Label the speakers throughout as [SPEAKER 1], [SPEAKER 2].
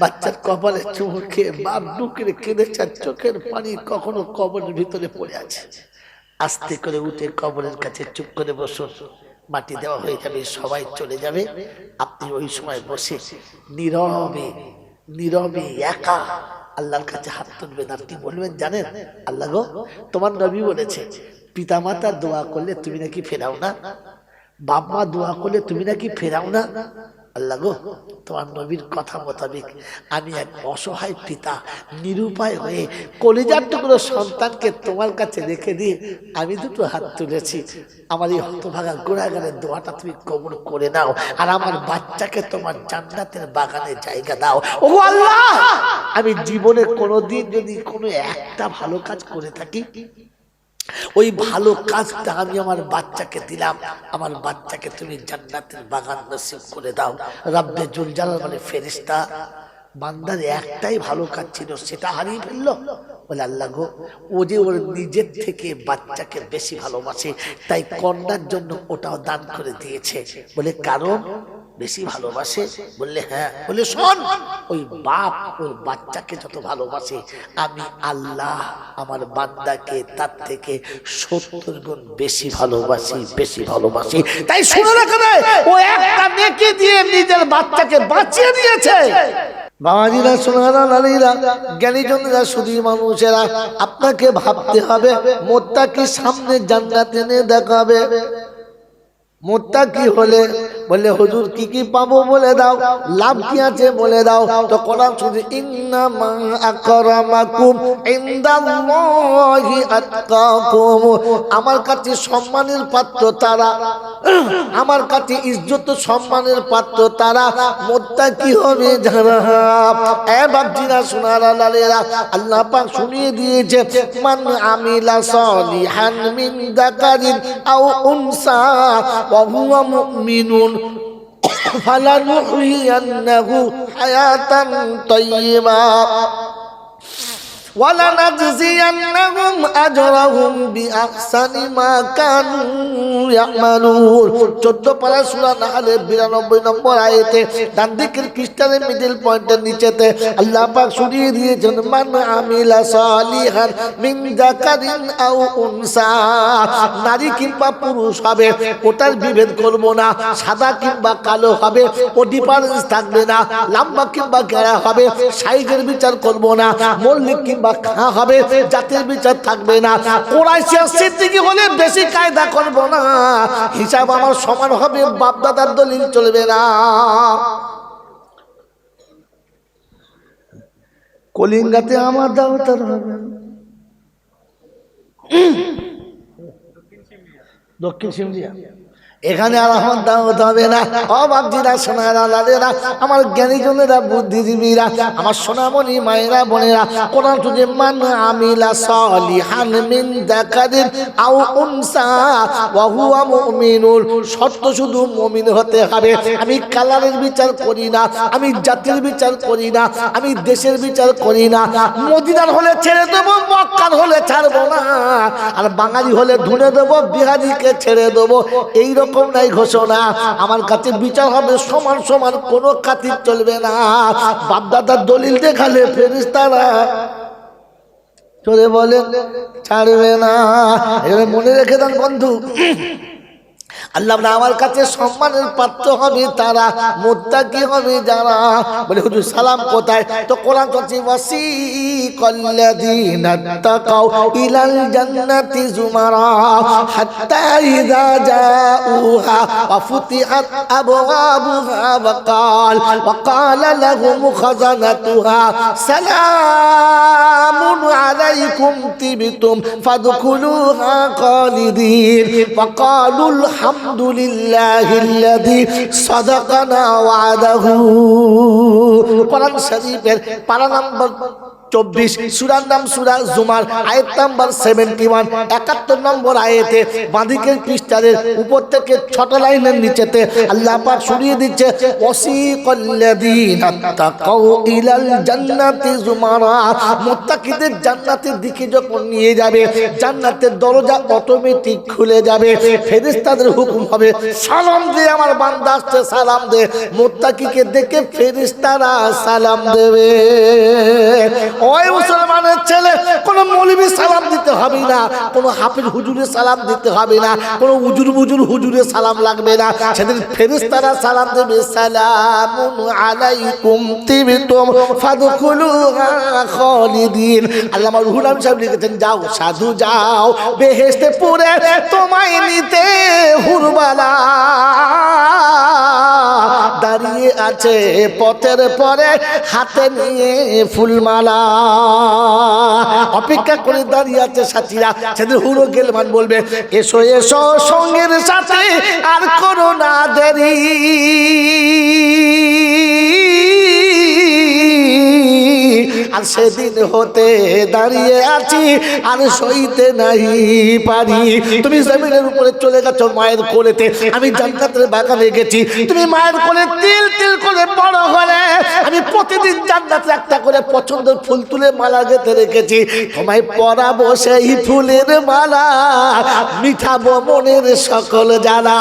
[SPEAKER 1] বাচ্চার কপালে চুমু খেয়ে বাপ ডুকরে কেঁদেছে, আর চোখের পানি কখনো কবরের ভিতরে পড়ে আছে। আস্তে করে উঠে কবরের কাছে চুপ করে বসুন, মাটি দেওয়া হয়ে যাবে, সবাই চলে যাবে। আপনি ওই সময় বসে নীরবে নীরবে একা আল্লাহর কাছে হাত তুলবেন। আর কি বলবেন জানেন? আল্লাহ গো, তোমার নবী বলেছে পিতা মাতা দোয়া করলে তুমি নাকি ফেরাও না, বাপ মা দোয়া করলে তুমি নাকি ফেরাও না। আল্লাহ গো, তোমার নবীর কথা মোতাবেক আমি এক অসহায় পিতা, নিরুপায় হয়ে কলিজার টুকরো সন্তানকে তোমার কাছে রেখে দিয়ে আমি দুটো হাত তুলেছি। আমার এই হতভাগা গুনাহগারের দোয়াটা তুমি কবুল করে নাও, আর আমার বাচ্চাকে তোমার জান্নাতের বাগানে জায়গা দাও। ও আল্লাহ, আমি জীবনে কোনোদিন যদি কোনো একটা ভালো কাজ করে থাকি, ওই ভালো কাজটা আমি আমার বাচ্চাকে দিলাম, আমার বাচ্চাকে তুমি জান্নাতের বাগান নসিব করে দাও। রব্বে জুল জালাল মানে ফেরেশতা বান্দার একটাই ভালো কাজ ছিল, সেটা হারিয়ে ফেললো। বলে আল্লাহ গো, ও যে ওর নিজের থেকে বাচ্চাকে বেশি ভালোবাসে, তাই কন্যার জন্য ওটাও দান করে দিয়েছে। বলে কারণ বেশি ভালোবাসে? বললে হ্যাঁ। বলে শোন, ওই বাপ ওর বাচ্চাকে যত ভালোবাসে, আমি আল্লাহ আমার বান্দাকে তার থেকে 70 গুণ বেশি ভালোবাসি, বেশি ভালোবাসি। তাই শুনে রাখবে, ও একটা নেকি দিয়ে নিজের বাচ্চাকে বাঁচিয়ে দিয়েছে। বাবাজিরা, সোনারা, লালীরা, জ্ঞানীজনেরা, শুধু মানুষেরা, আপনাকে ভাবতে হবে মোত্তাকি সামনে জান্নাতে এনে দেখাবে। মোত্তাকি হলে বলে হুজুর কি কি পাবো বলে দাও, লাভ কি আছে বলে দাও। তো কোরআন শুধু ইন্নামা আকরামাকুম ইনদাল্লাহি আতকাকুম, আমার কাছে সম্মানের পাত্র তারা, আমার কাছে ইজ্জত সম্মানের পাত্র তারা, মোত্তাকি হবে যারা। এ বাপজিরা, সোনারা, লালেরা, আল্লাহ পাক শুনিয়ে দিয়েছে মান আমিলা সলিহান মিন যাকারিন আও উনসা ওয়া হুয়া মুমিনুন ফালানুহইয়ান্নাহু হায়াতান তাইয়্যিবা ওয়ালানাজজিয়ান্নাহুম আজরাহুম বিআহসানি মা কানু ইয়ামালুন। 14 পারা সূরা নাহলের 92 নম্বর আয়াতে ডান দিকের পৃষ্ঠার মিডল পয়েন্টের নিচেতে আল্লাহ পাক শুনিয়ে দিয়েছেন মান আমিলা সালিহান মিন যাকারিন আও উনসা, নারী কিংবা পুরুষ হবে ওটার বিভেদ করব না, সাদা কিংবা কালো হবে ও ডিফারেন্স থাকবে না, লম্বা কিংবা গেরা হবে সাইজের বিচার করব না, মৌলিক কিংবা খা হবে জাতির বিচার থাকবে না, কুরাইশি সিদ্দিকী হলে বেশি কায়দা করব না, হিসাব আমার সমান হবে, বাপ দাদার দলিল চলবে না। কলিঙ্গাতে আমার দাওয়াত হবে, দক্ষিণ সিমরিয়া এখানে আর আমার দাওয়াত হবে না। ও বাপজিরা, সোনারা, লালেরা, আমার জ্ঞানীজনেরা, বুদ্ধিজীবীরা, আমার সোনামণি মায়েরা, বোনেরা, কোরআন শুনে মান আমিলা সালিহান মিন যাকারিন আও উনসা ওয়া হুয়া মুমিনুন, শর্ত শুধু মুমিন হতে হবে। আমি কালারের বিচার করি না, আমি জাতির বিচার করি না, আমি দেশের বিচার করি না। মদিনার হলে ছেড়ে দেবো, মক্কার হলে ছাড়বো না, আর বাঙালি হলে ধুনে দেবো, বিহারিকে ছেড়ে দেবো, এইরকম নাই ঘোষণা। আমার কাছে বিচার হবে সমান সমান, কোনো খাতির চলবে না। বাপদাদার দলিল দেখালে ফেরেশতারা চলে বলে ছাড়বে না। এখানে মনে রেখে দেন বন্ধু, আল্লাহ আমার কাছে সম্মানের পাত্র হবে তারা, মুত্তাকি হবে যারা। বলে হুজুর সালাম কোথায়? তো কোরআন বলছে ওয়াসিকাল্লাযীনা তাকাউ ইলাল জান্নাতি যুমারা হাত্তা ইযা জাউহা ওয়া ফুতিহাত আবওয়াবুহা ওয়া ক্বালা লাহুম খাযানাতুহা সালামুন আলাইকুম তিবতুম ফাদখুলুহা খালিদিন ওয়া ক্বালুল আলহামদুলিল্লাহিল্লাযী সাদাকানা ওয়াদাহু। কোরআন শরীফের পারা নম্বর 24 সূরার নাম সূরা জুমার আয়াত নাম্বার 71 71 নম্বর আয়াতে বাঁদিকের পৃষ্ঠার উপর থেকে 6টা লাইনের নিচেতে আল্লাহ পাক শুনিয়ে দিচ্ছে ওয়াসিকাল্লাযীনা তাকাউ ইলাল জান্নাতি জুমারা মুত্তাকিদের জান্নাতের দিকে যখন নিয়ে যাবে জান্নাতের দরজা অটোমেটিক খুলে যাবে ফেরেশতাদের হুকুম হবে সালাম দে আমার বান্দা আসছে সালাম দে মুত্তাকিকে দেখে ফেরেশতারা সালাম দেবে ওই মুসলমানের ছেলে কোন মৌলবী সালাম দিতে হবে না কোন হাফেজ হুজুরের সালাম দিতে হবে না কোন উজুর বুজুর হুজুরের সালাম লাগবে না সেদিন ফেরেশতারা সালাম দেবে সালামুন আলাইকুম তিবতুম ফাদখুলুহা খালিদিন আল্লামা রুহুল আমিন সাহেব লিখেছেন যাও সাধু যাও বেহেশতে পুরে তোমায় নিতে হুরবালা দাঁড়িয়ে আছে পথের পরে হাতে নিয়ে ফুলমালা অপেক্ষা করে দাঁড়িয়ে আছে সাথীরা সেদিন হুরো গেলমান বলবে এসো এসো সঙ্গের সাথে আর করো না দেরি আর সেদিন হতে দাঁড়িয়ে আছি আর সইতে নাই পারি তুমি জমিনের উপরে চলে গেছো মায়ের কোলেতে আমি জান্নাতের বাগানে গেছি তুমি মায়ের কোলে তিল তিল করে বড় হলে আমি প্রতিদিন জান্নাতে একটা করে পছন্দের ফুল তুলে মালা গেঁথে রেখেছি তোমায় পরাবো সেই ফুলের মালা মিঠাবো মনের সকল জ্বালা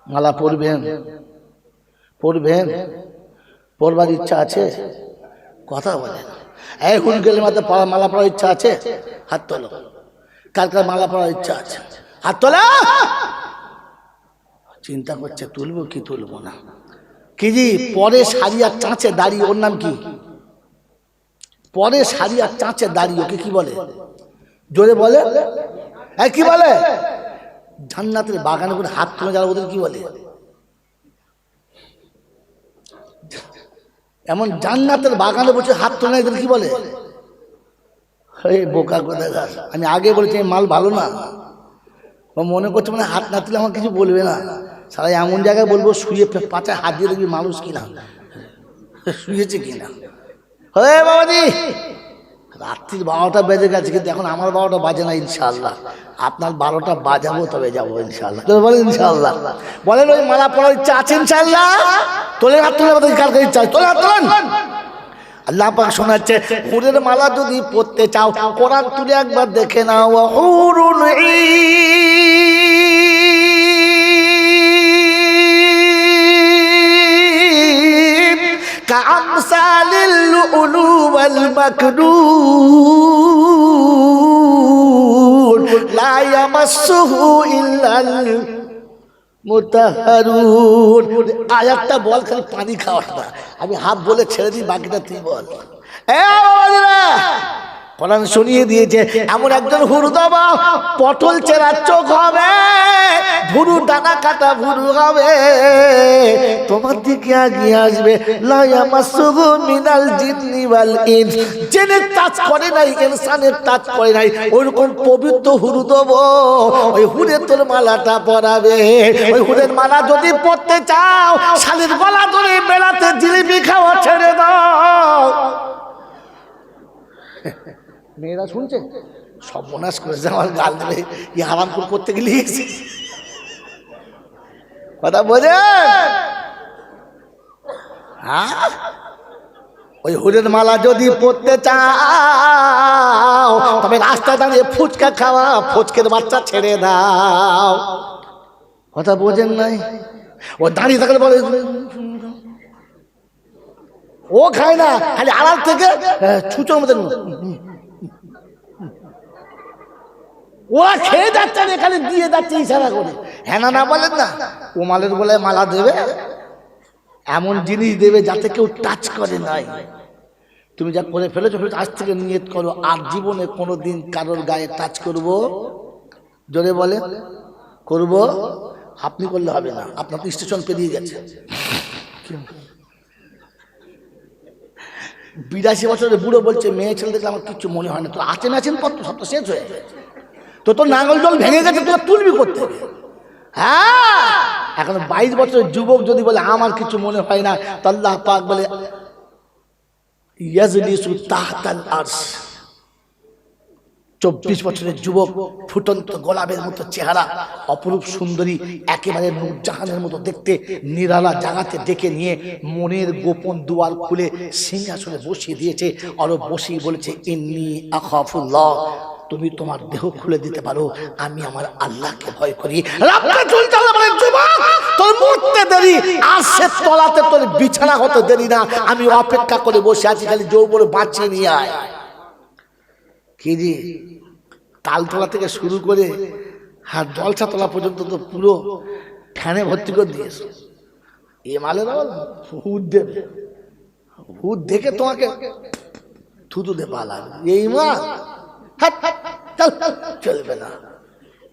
[SPEAKER 1] মালা পরবেন পরবেন পড়বার ইচ্ছা আছে কথা বলে এই হুল গেলে মাথা মালা পড়ার ইচ্ছা আছে হাত তোলো কার কার মালা পড়ার ইচ্ছা আছে হাত তোলা চিন্তা করছে তুলবো কি তুলবো না কি জি পরে শাড়ি আর চাঁচে দাঁড়িয়ে ওর নাম কি পরে শাড়ি আর চাঁচে দাঁড়িয়ে ওকে কি বলে জোরে বলে কি বলে জান্নাতের বাগানে করে হাত তুলে যারা ওদের কি বলে এমন জান্নাতের বাগানে বসে হাত তোলা এদের কি বলে বোকা কোথাকার আমি আগে বলেছি মাল ভালো না মনে করছে মানে হাত না তুলে আমার কিছু বলবে না সারা এমন জায়গায় বলবো শুয়ে পাচায় হাত দিয়ে দেখবি মানুষ কিনা শুয়েছে কিনা হে বাবাজি রাত্রির 12টা বেজে গেছে কিন্তু এখন আমার 12টা বাজে না ইনশাআল্লাহ আপনার 12টা বাজাবো তবে যাবো ইনশাআল্লাহ বলেন ইনশাআল্লাহ বলেন ওই মালা পড়ার ইচ্ছা আছে ইনশাআল্লাহ তোলে হাত তুলে কার কার ইচ্ছা তোলে হাত তোলেন আল্লাহ পাক শোনাচ্ছে হুরের মালা যদি পড়তে চাও কোরআন তুলে একবার দেখে নাও হুরুল ঈন কাআমসালিল লুলু ওয়াল মাকনুন লা ইয়ামাসসুহু ইল্লাল মুতাহারুন আয়াতটা বল খালি পানি খাওয়া না আমি হাফ বলে ছেড়ে দিই বাকিটা তুই বল কোরআন শুনিয়ে দিয়েছে এমন একজন হুরুদাবা পটল চেরা চোখ হবে ভুরু ডানা কাটা ভুরু হবে তোমার দিকে আগিয়ে আসবে লা ইয়ামাসসুহু মিনাল জিন্নি ওয়াল ইনস জিনের টাচ করে নাই ইনসানের টাচ করে নাই ওইরকম পবিত্র হুরুদাবা ওই হুরের তোর মালাটা পরাবে ওই হুরের মালা যদি পরতে চাও শালীর গলা ধরে বেড়াতে জিলিপি খাওয়া ছেড়ে দাও মেয়েরা শুনছে সর্বনাশ করেছে আমার গাল ধরে ই হারাম করতে গেলে কথা বোঝে হ্যাঁ ওই হুরের মালা যদি পড়তে চাও তবে রাস্তা দাঁড়িয়ে ফুচকা খাওয়া ফুচকের বাচ্চা ছেড়ে দাও কথা বোঝেন নাই ও দাঁড়িয়ে থাকলে বলে ও খায় না খালি আড়াল থেকে ছুঁচোর মধ্যে ওরা খেয়ে যাচ্ছে এখানে দিয়ে যাচ্ছে ইশারা করে হ্যাঁ না বলেন না ও মালের বলে মালা দেবে এমন জিনিস দেবে যাতে কেউ টাচ করে নাই তুমি যা করে ফেলেছো আজ থেকে নিয়ত করো আর জীবনে কোনোদিন কারোর গায়ে টাচ করব জোরে বলে করব আপনি করলে হবে না আপনার তো স্টেশন পেরিয়ে গেছে 82 বছরের বুড়ো বলছে মেয়ে ছেলে দেখলে আমার কিছু মনে হয় না তো আছেন পর তো সব তো শেষ হয়ে গেছে তো তোর নাঙ্গল জল ভেঙে গেছে তোরা তুলবি করতে হ্যাঁ এখন 22 বছরের যুবক যদি বলে আমার কিছু মনে হয় না তো আল্লাহ পাক বলে ইয়াজলিসু তাহতাল আরশ। 24 বছরের যুবক, ফুটন্ত গোলাপের মতো চেহারা, অপরূপ সুন্দরী, একেবারে নূরজাহানের মতো দেখতে, নিরালা জাগাতে ডেকে নিয়ে মনের গোপন দুয়ার খুলে সিংহাসনে বসিয়ে দিয়েছে। আর বসিয়ে বলেছে, ইন্নী আখাফুল্লাহ, তুমি তোমার দেহ খুলে দিতে পারো, আমি আমার আল্লাহকে ভয় করি। রাব্বাতুল জালাল বলেন, যুবক তোর মরতে দেরি, আরশের তলাতে তোর বিছানা হতে দেরি না, আমি অপেক্ষা করে বসে আছি, খালি যৌবন বাঁচিয়ে নিয়ে আয়। কি জি, তালতলা থেকে শুরু করে হাত জলসা তলা পর্যন্ত তো পুরো ফ্যানে ভর্তি করে দিয়েছে। এ মালের হুদ দেবে, হুদ দেখে তোমাকে থুতু দে পালা, এই মাল চলবে না।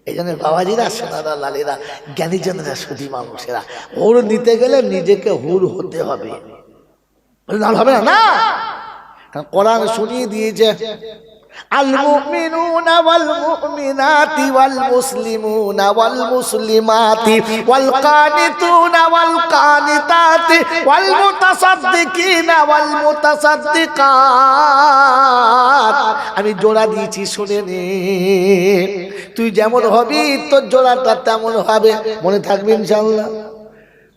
[SPEAKER 1] এই জন্য বাবাজিরা, সোনারা, লালেরা, জ্ঞানীজনেরা, সুধী মানুষেরা, হুর নিতে গেলে নিজেকে হুর হতে হবে, হবে না না। কোরআন শুনিয়ে দিয়েছে, আল মুমিনুনা ওয়াল মুমিনাতি ওয়াল মুসলিমুনা ওয়াল মুসলিমাতি ওয়াল কানিতুনা ওয়াল কানিতাতি ওয়াল মুতাসাদ্দিকিনা ওয়াল মুতাসাদ্দিকাত। আমি জোড়া দিয়েছি, শুনে নে। তুই যেমন হবি তোর জোড়াটা তেমন হবে, মনে থাকবে ইনশাআল্লাহ।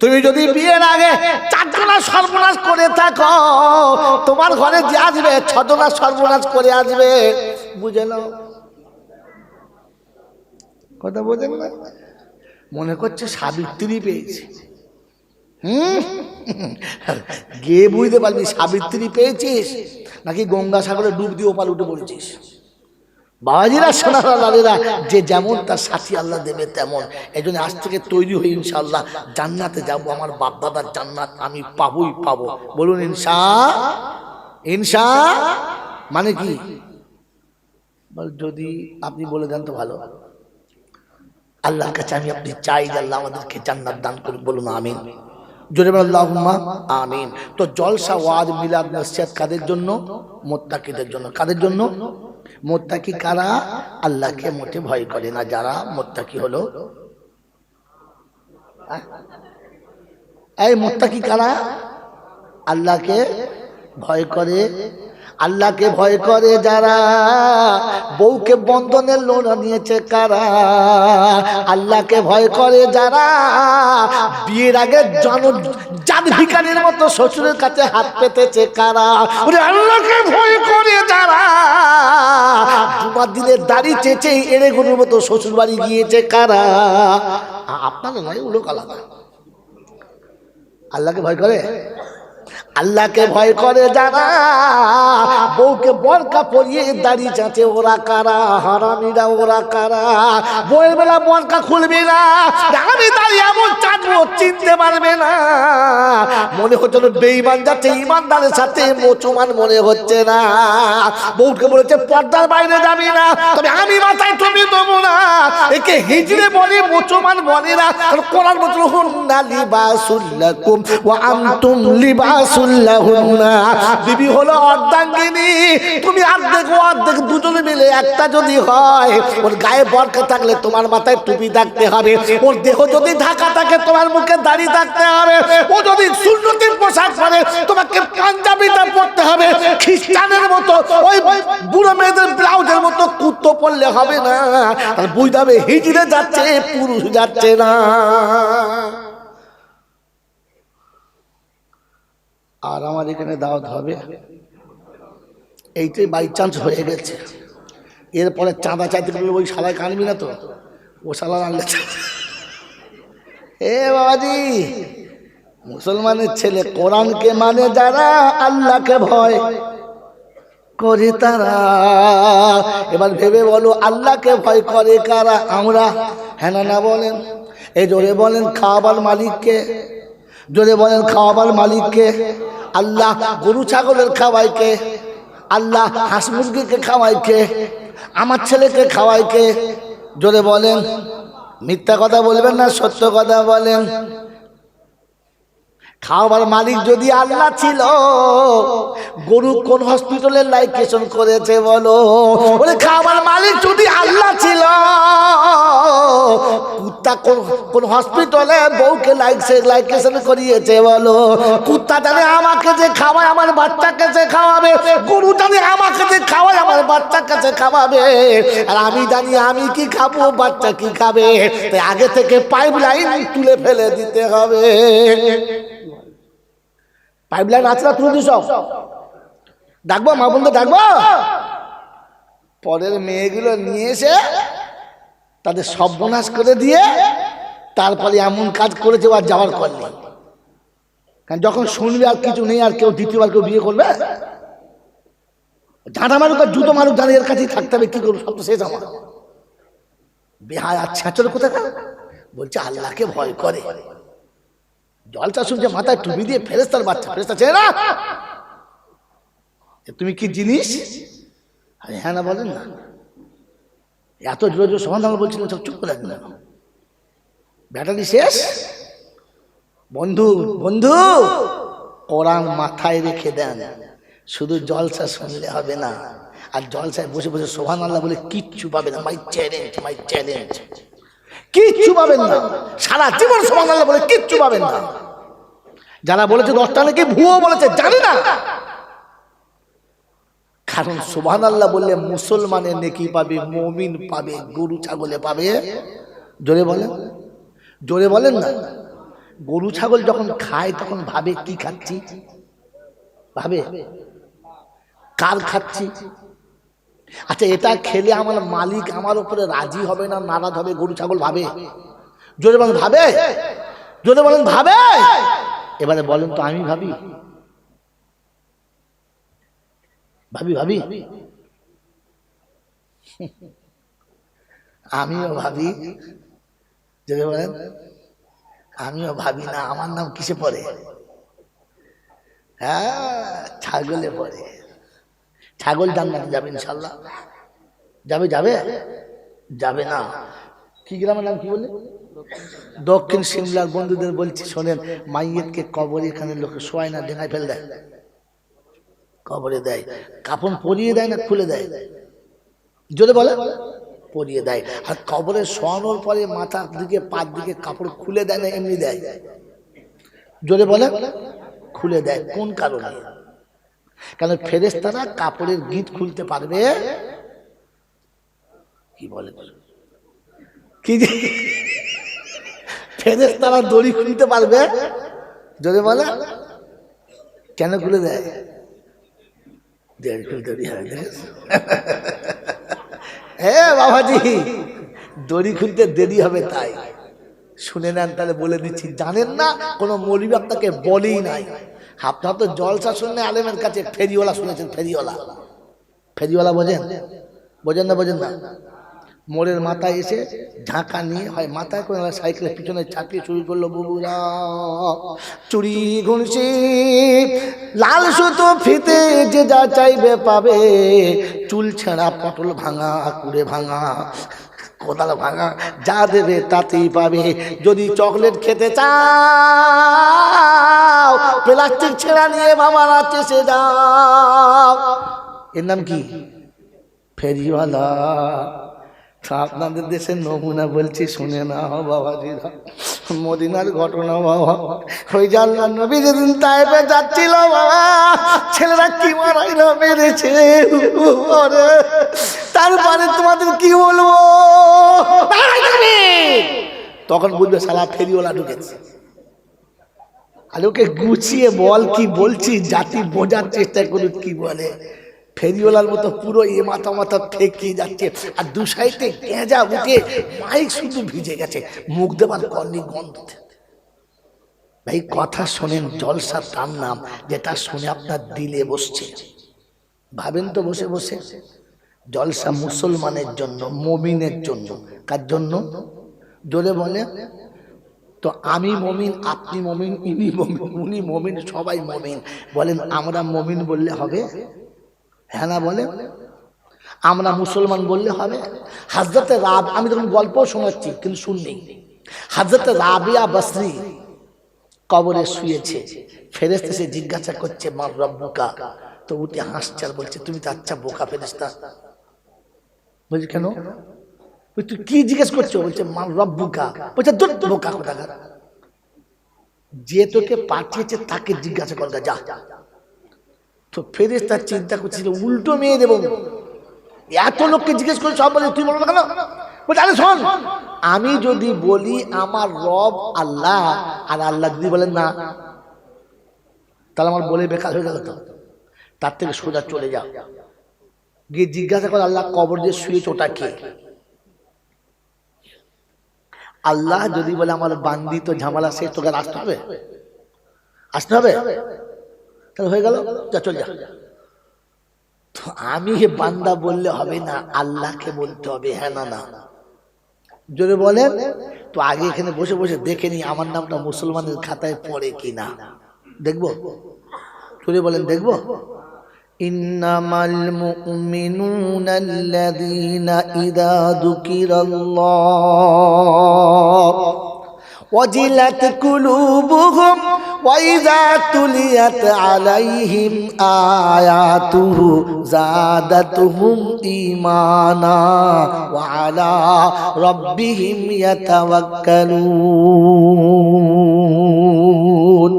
[SPEAKER 1] তুমি যদি বিয়ের আগে 4 জনা সর্বনাশ করে থাকো, তোমার ঘরে যে আসবে 6 জনা সর্বনাশ করে আসবে, বুঝে নাও। কথা বোঝেন না? মনে করছে সাবিত্রী পেয়েছি, গিয়ে বুঝতে পারবি সাবিত্রী পেয়েছিস নাকি গঙ্গাসাগরে ডুব দিয়ে ওপার উঠে পড়েছিস। বাবাজিরা, সোনারা, লালেরা, যে যেমন তার সাথী আল্লাহ দেবে তেমন। এই জন্য আজ থেকে তৈরি হই, ইনশাআল্লাহ জান্নাতে যাব, আমার বাপ দাদার জান্নাত আমি পাবোই পাবো। বলুন ইনশা। ইনশা মানে কি? যদি আপনি বলে দেন তো ভালো। আল্লাহর কাছে আমি আপনি চাই যে আল্লাহ আমাদেরকে জান্নাত দান করুন, বলুন আমিন। জোরে বলুন আল্লাহুম্মা আমিন। তো জলসা, ওয়াজ, মিলাদ, নসিহত কাদের জন্য? মুত্তাকিদের জন্য। কাদের জন্য? মুত্তাকি কারা? আল্লাহকে মোটে ভয় করে না যারা। মুত্তাকি হলো, এই মুত্তাকি কারা? আল্লাহকে ভয় করে, আল্লাহকে ভয় করে যারা। বউকে বন্ধনের লোনা নিয়েছে কারা? আল্লাহকে ভয় করে যারা। বিয়ের আগে জান ভিখারির মতো শ্বশুরের কাছে হাত পেতেছে কারা? আল্লাহকে ভয় করে যারা। জুমার দিনে দাড়ি চেঁচে এড়ে গরুর মতো শ্বশুর বাড়ি গিয়েছে কারা? আপনারা নয়, ওগুলো আলাদা। আল্লাহকে ভয় করে, আল্লাহকে ভয় করে যারা। বউকে বরকা পরিয়ে দাড়ি চাঁচে ওরা কারা? হারামিরা ওরা কারা? বউয়ের বেলা বরকা খুলবে না, আমি দাঁড়িয়ে এমন চাঁদবো চিনতে পারবে না। মনে হচ্ছে বেঈমান যাচ্ছে ইমানদারের সাথে, মুসলমান মনে হচ্ছে না। বউকে বলেছে পর্দার বাইরে যাবি না, তবে আমি মাথায় তুমি দেবো না। একে হিজড়ে বলে, মুসলমান বলে না। কোরআন বলছে হুন্না লিবাসুল লাকুম ওয়া আনতুম লিবাসুল লাহুন্না। বিবি হলো অর্ধাঙ্গিনী, তুমি অর্ধেক ও অর্ধেক, দুজনে মিলে একটা যদি হয়। ওর গায়ে বরকা থাকলে তোমার মাথায় টুপি থাকতে হবে, ওর দেহ যদি ঢাকা থাকে তোমার মুখে দাড়ি থাকতে হবে, ও যদি সুন্নতি পোশাক পরে তোমাকে পাঞ্জাবিটা পরতে হবে। খ্রিস্টানের মতো ওই বুড়ো মেয়েদের ব্লাউজের মতো কুর্তো পরলে হবে না। আর বুঝতে হবে হিজড়ে যাচ্ছে, পুরুষ যাচ্ছে না। আর আমার এখানে দাওয়াত হবে, এইটাই বাই চান্স হয়ে গেছে। এরপরে চাঁদা চাইতে গেলে ওই শালায় কানবি না তো, ও শালা আনলে। এ বাবাজি, মুসলমানের ছেলে কোরআনকে মানে যারা, আল্লাহকে ভয় করে তারা। এবার ভেবে বলো, আল্লাহকে ভয় করে কারা? আমরা। হ্যাঁ না বলেন? এই জোরে বলেন, খাওয়াবার মালিককে। জোরে বলেন, খাওয়াবার মালিককে। আল্লাহ। গরু ছাগলের খাওয়ায় কে? আল্লাহ। হাঁস মুরগিকে খাওয়ায় কে? আমার ছেলেকে খাওয়ায় কে? জোরে বলেন। মিথ্যা কথা বলবেন না, সত্য কথা বলেন। খাওয়াবার মালিক যদি আল্লাহ ছিল, গরু কোন হসপিটালে লাইকেশন করেছে বলো? বলে খাওয়াবার মালিক যদি আল্লাহ ছিল, কুত্তা কোন হসপিটালে বউকে লাইকেশন করিয়েছে বলো? কুত্তা জানে আমাকে যে খাওয়ায় আমার বাচ্চাকে যে খাওয়াবে, গরু জানে আমাকে যে খাওয়ায় আমার বাচ্চাকে যে খাওয়াবে, আর আমি জানি আমি কি খাবো, বাচ্চা কি খাবে। তাই আগে থেকে পাইপ লাইন তুলে ফেলে দিতে হবে। পাইপ লাইন আছে না, তুলে দিস। ডাকবো মা বলতে ডাকবো, পরের মেয়েগুলো নিয়ে এসে তাদের সর্বনাশ করে দিয়ে তারপরে এমন কাজ করেছে আর যাওয়ার কল নেই। কারণ যখন শুনবে আর কিছু নেই, আর কেউ দ্বিতীয়বার কেউ বিয়ে করবে, ঝাঁটা মারুক আর জুতো মারুক, জানে এর কাছেই থাকতে হবে। কি করবো, সব তো শেষ আমার। বেহায় আচ্ছা চলো কোথায় বলছে আল্লাহকে ভয় করে। জলটা শুনছে, মাথায় টুপি দিয়ে ফেরেস্তার বাচ্চা, ফেরেস্তা চেনে না তুমি কি জিনিস? আরে হ্যাঁ না বলেন না, এত জোর জোর সমাধান বলছিলেন, সব চুপ করে রাখলেন। ব্যাটারি শেষ। বন্ধু বন্ধু কোরআন মাথায় রেখে দেন, শুধু জলসা শুনলে হবে না। আর জলসায় বসে বসে সুবহানাল্লাহ বলে কিচ্ছু পাবে না। মাই চ্যালেঞ্জ, কিচ্ছু পাবেন না। সারা জীবন সুবহানাল্লাহ বলে কিচ্ছু পাবেন না। যারা বলেছে 10টা নাকি ভুয়ো বলেছে, জানি না। কারণ সুবহানাল্লাহ বললে মুসলমানের নেকি পাবে, মুমিন পাবে, গরু ছাগলে পাবে। জোরে বলেন, জোরে বলেন না। গরু ছাগল যখন খায় তখন ভাবে কি খাচ্ছি, ভাবে কার খাচ্ছি। আচ্ছা এটা খেলে আমার মালিক আমার উপরে রাজি হবে না নারাজ হবে? গরু ছাগল ভাবে? জোরে বলেন ভাবে, জোরে বলেন ভাবে। এবারে বলেন তো আমি ভাবি, ভাবি ভাবি আমিও ভাবি। জোরে বলেন আমিও ভাবি না। আমার নাম কিসে পড়ে? হ্যাঁ ছাগলে পড়ে। ছাগল জান্নাতে যাবে ইনশাআল্লাহ। যাবে যাবে যাবে না। কি গ্রামের নাম কি বলে? দক্ষিণ সিমলার বন্ধুদের বলছি শোনেন, মাইয়েতকে কবরে এখানে লোকে শোয় না, ডেঙায় ফেলে দেয়, কবরে দেয়। কাফন পরিয়ে দেয় না খুলে দেয়? জোরে বলে পরিয়ে দেয়। আর কবরে শোয়ানোর পরে মাথার দিকে পার দিকে কাপড় খুলে দেয় না এমনি দেয়? জোরে বলে খুলে দেয়। কোন কারণে? কারণ ফেরেশতারা কাপড়ের গিঁট খুলতে পারবে। কি বলে কি ফেরেশতারা দড়ি খুলতে পারবে? যদি বলে কেন খুলে দেয়? হ্যাঁ বাবাজি, দড়ি খুলতে দেরি হবে তাই। শুনে নেন তাহলে বলে দিচ্ছি, জানেন না কোনো মৌলবি আপনাকে বলেই নাই। আপনার তো জলসা শুনলে আলেমের কাছে ফেরিওয়ালা শুনেছেন। ফেরিওয়ালা, ফেরিওয়ালা বোঝেন? বোঝেন না? বোঝেন না? মোড়ের মাথায় এসে ঝাঁকা নিয়ে হয় মাথায় করে সাইকেলের পিছনে চাপিয়ে শুরু করলো, বুবুরা চুরি ঘুষি লাল সুতো ফিতে যে যা চাইবে পাবে, চুল ছেঁড়া পটল ভাঙা কুড়ে ভাঙা কোদাল ভাঙা যা দেবে তাতেই পাবে। যদি চকলেট খেতে চাও প্লাস্টিক ছেঁড়া নিয়ে বাবার চেষে যাও। এর নাম কি? ফেরিওয়ালা। আপনাদের দেশের নমুনা বলছি শুনে না বাবাজিরা, মদিনার ঘটনা বাবা। ওই জানলার নবী যেদিন তায়েফে যাচ্ছিল বাবা, ছেলেরা কি মারাইরা মেরেছে। তারপরে তোমাদের কি বলবো, তখন বুঝবে শালা ফেরিওয়ালা ঢুকেছে। আর ওকে গুছিয়ে বল কি বলছি, জাতি বোঝার চেষ্টা করুক কি বলে। ফেরিওয়ালার মতো পুরো এ মাথা মাথা ফেঁকিয়ে যাচ্ছে, আর দু সাইডে গেঁজা উঠে মাইক শুধু ভিজে গেছে, মুখ দেবার কর্নি গন্ধ। ভাই কথা শোনেন, জলসা তার নাম যেটা শুনে আপনার দিলে বসছে। ভাবেন তো বসে বসে, জলসা মুসলমানের জন্য, মুমিনের জন্য। কার জন্য? জোরে বলে তো। আমি মমিন, আপনি মমিন, ইনি মমিন, উনি মমিন, সবাই মমিন। বলেন আমরা মমিন বললে হবে? হ্যাঁ না বলে? আমরা মুসলমান বললে হবে? হযরতে আমি তখন গল্প শোনাচ্ছি কিন্তু শুননি। হযরতে রাবিয়া বসরি কবরে শুয়েছে, ফেরেশতা এসে জিজ্ঞাসা করছে মান রব্বুকা, তো উঠে হাসছে আর বলছে তুমি তো আচ্ছা বোকা ফেরেশতা। বলছে কেন? তুই কি জিজ্ঞেস করছো? বলছে মান রব্বুকা। বলছে দূর বোকা কোথাকার, যে তোকে পাঠিয়েছে তাকে জিজ্ঞাসা কর যা। তো ফেরেশতা চিন্তা করছিল উল্টো মেয়ে দেব, এত লোককে জিজ্ঞেস করে সব বলে তুই বলবো কেন? বলছে আরে শোন, আমি যদি বলি আমার রব আল্লাহ আর আল্লাহ যদি বলেন না, তাহলে আমার বলে বেকার হয়ে গেল। তো তার থেকে সোজা চলে যাও, গিয়ে জিজ্ঞাসা করে আল্লাহ কবর দিয়ে শুয়েছে ওটা কে? আল্লাহ যদি বলে আমার বান্দি তো ঝামেলা শেষ, তোকে আসতে হবে, আসতে হবে, তাহলে হয়ে গেল, যা চল যা। তো আমি বান্দা বললে হবে না, আল্লাহকে বলতে হবে। হ্যাঁ না না জোরে বলেন তো। আগে এখানে বসে বসে দেখে নি আমার নামটা মুসলমানের খাতায় পড়ে কিনা, দেখবো। জোরে বলেন দেখবো। ইন্নামাল মুমিনুনা আল্লাযীনা ইযা যুকিরাল্লাহ ওয়াজিলাত কুলুবুহুম ওয়া ইযা তুলিয়াত আলাইহিম আয়াতুহু যাদাতুহুম ঈমানা ওয়া আলা রাব্বিহিম ইয়াতাওয়াক্কালুন।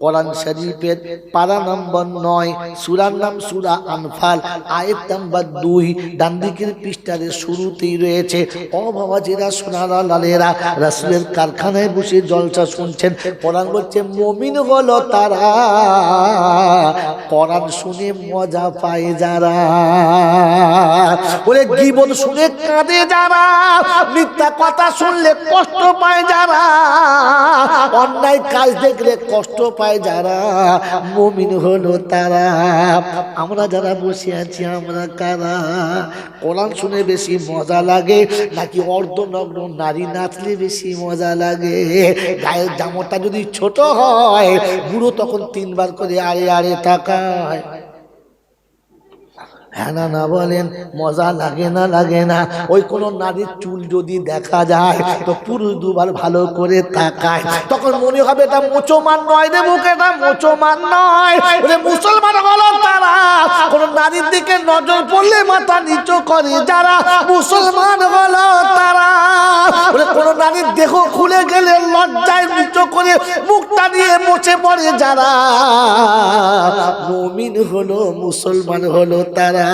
[SPEAKER 1] কোরআন শরীফের পারা নম্বর 9, সূরার নাম সূরা আনফাল, আয়াত নাম্বার 2, ডান দিকের পৃষ্ঠার শুরুতেই রয়েছে। ও বাবাজিরা, সোনারা লালেরা, রাসূলের কারখানায় বসে জলসা শুনছেন। কোরআন বলছে মুমিন হলো তারা কোরআন শুনে মজা পায় যারা, বলে গীবত শুনে কাঁদে যারা, মিথ্যা কথা শুনলে কষ্ট পায় যারা, অন্যায় কাজ দেখলে কষ্ট পায় যারা, মুমিন হলো তারা। আমরা যারা বসে আছি আমরা কারা? কোরআন শুনে বেশি মজা লাগে নাকি অর্ধনগ্ন নারী নাচলে বেশি মজা লাগে? গায়ের জামাটা যদি ছোট হয় বুড়ো তখন 3 বার করে আরে আরে তাকায়। হ্যাঁ না না বলেন, মজা লাগে না লাগে না? ওই কোন নারীর চুল যদি দেখা যায় তো পুরুষ 2 বার ভালো করে তাকায়, তখন মনে হবে এটা মুসলমান নয় রে, মুখ এটা মুসলমান নয় রে। মুসলমান হলো তারা কোন নারীর দিকে নজর পড়লে মাথা নিচু করে যারা, মুসলমান হলো তারা কোন নারীর দেহ খুলে গেলে লজ্জায় নিচু করে মুখটা নিয়ে মুছে পড়ে যারা, মুমিন হলো মুসলমান হলো তারা।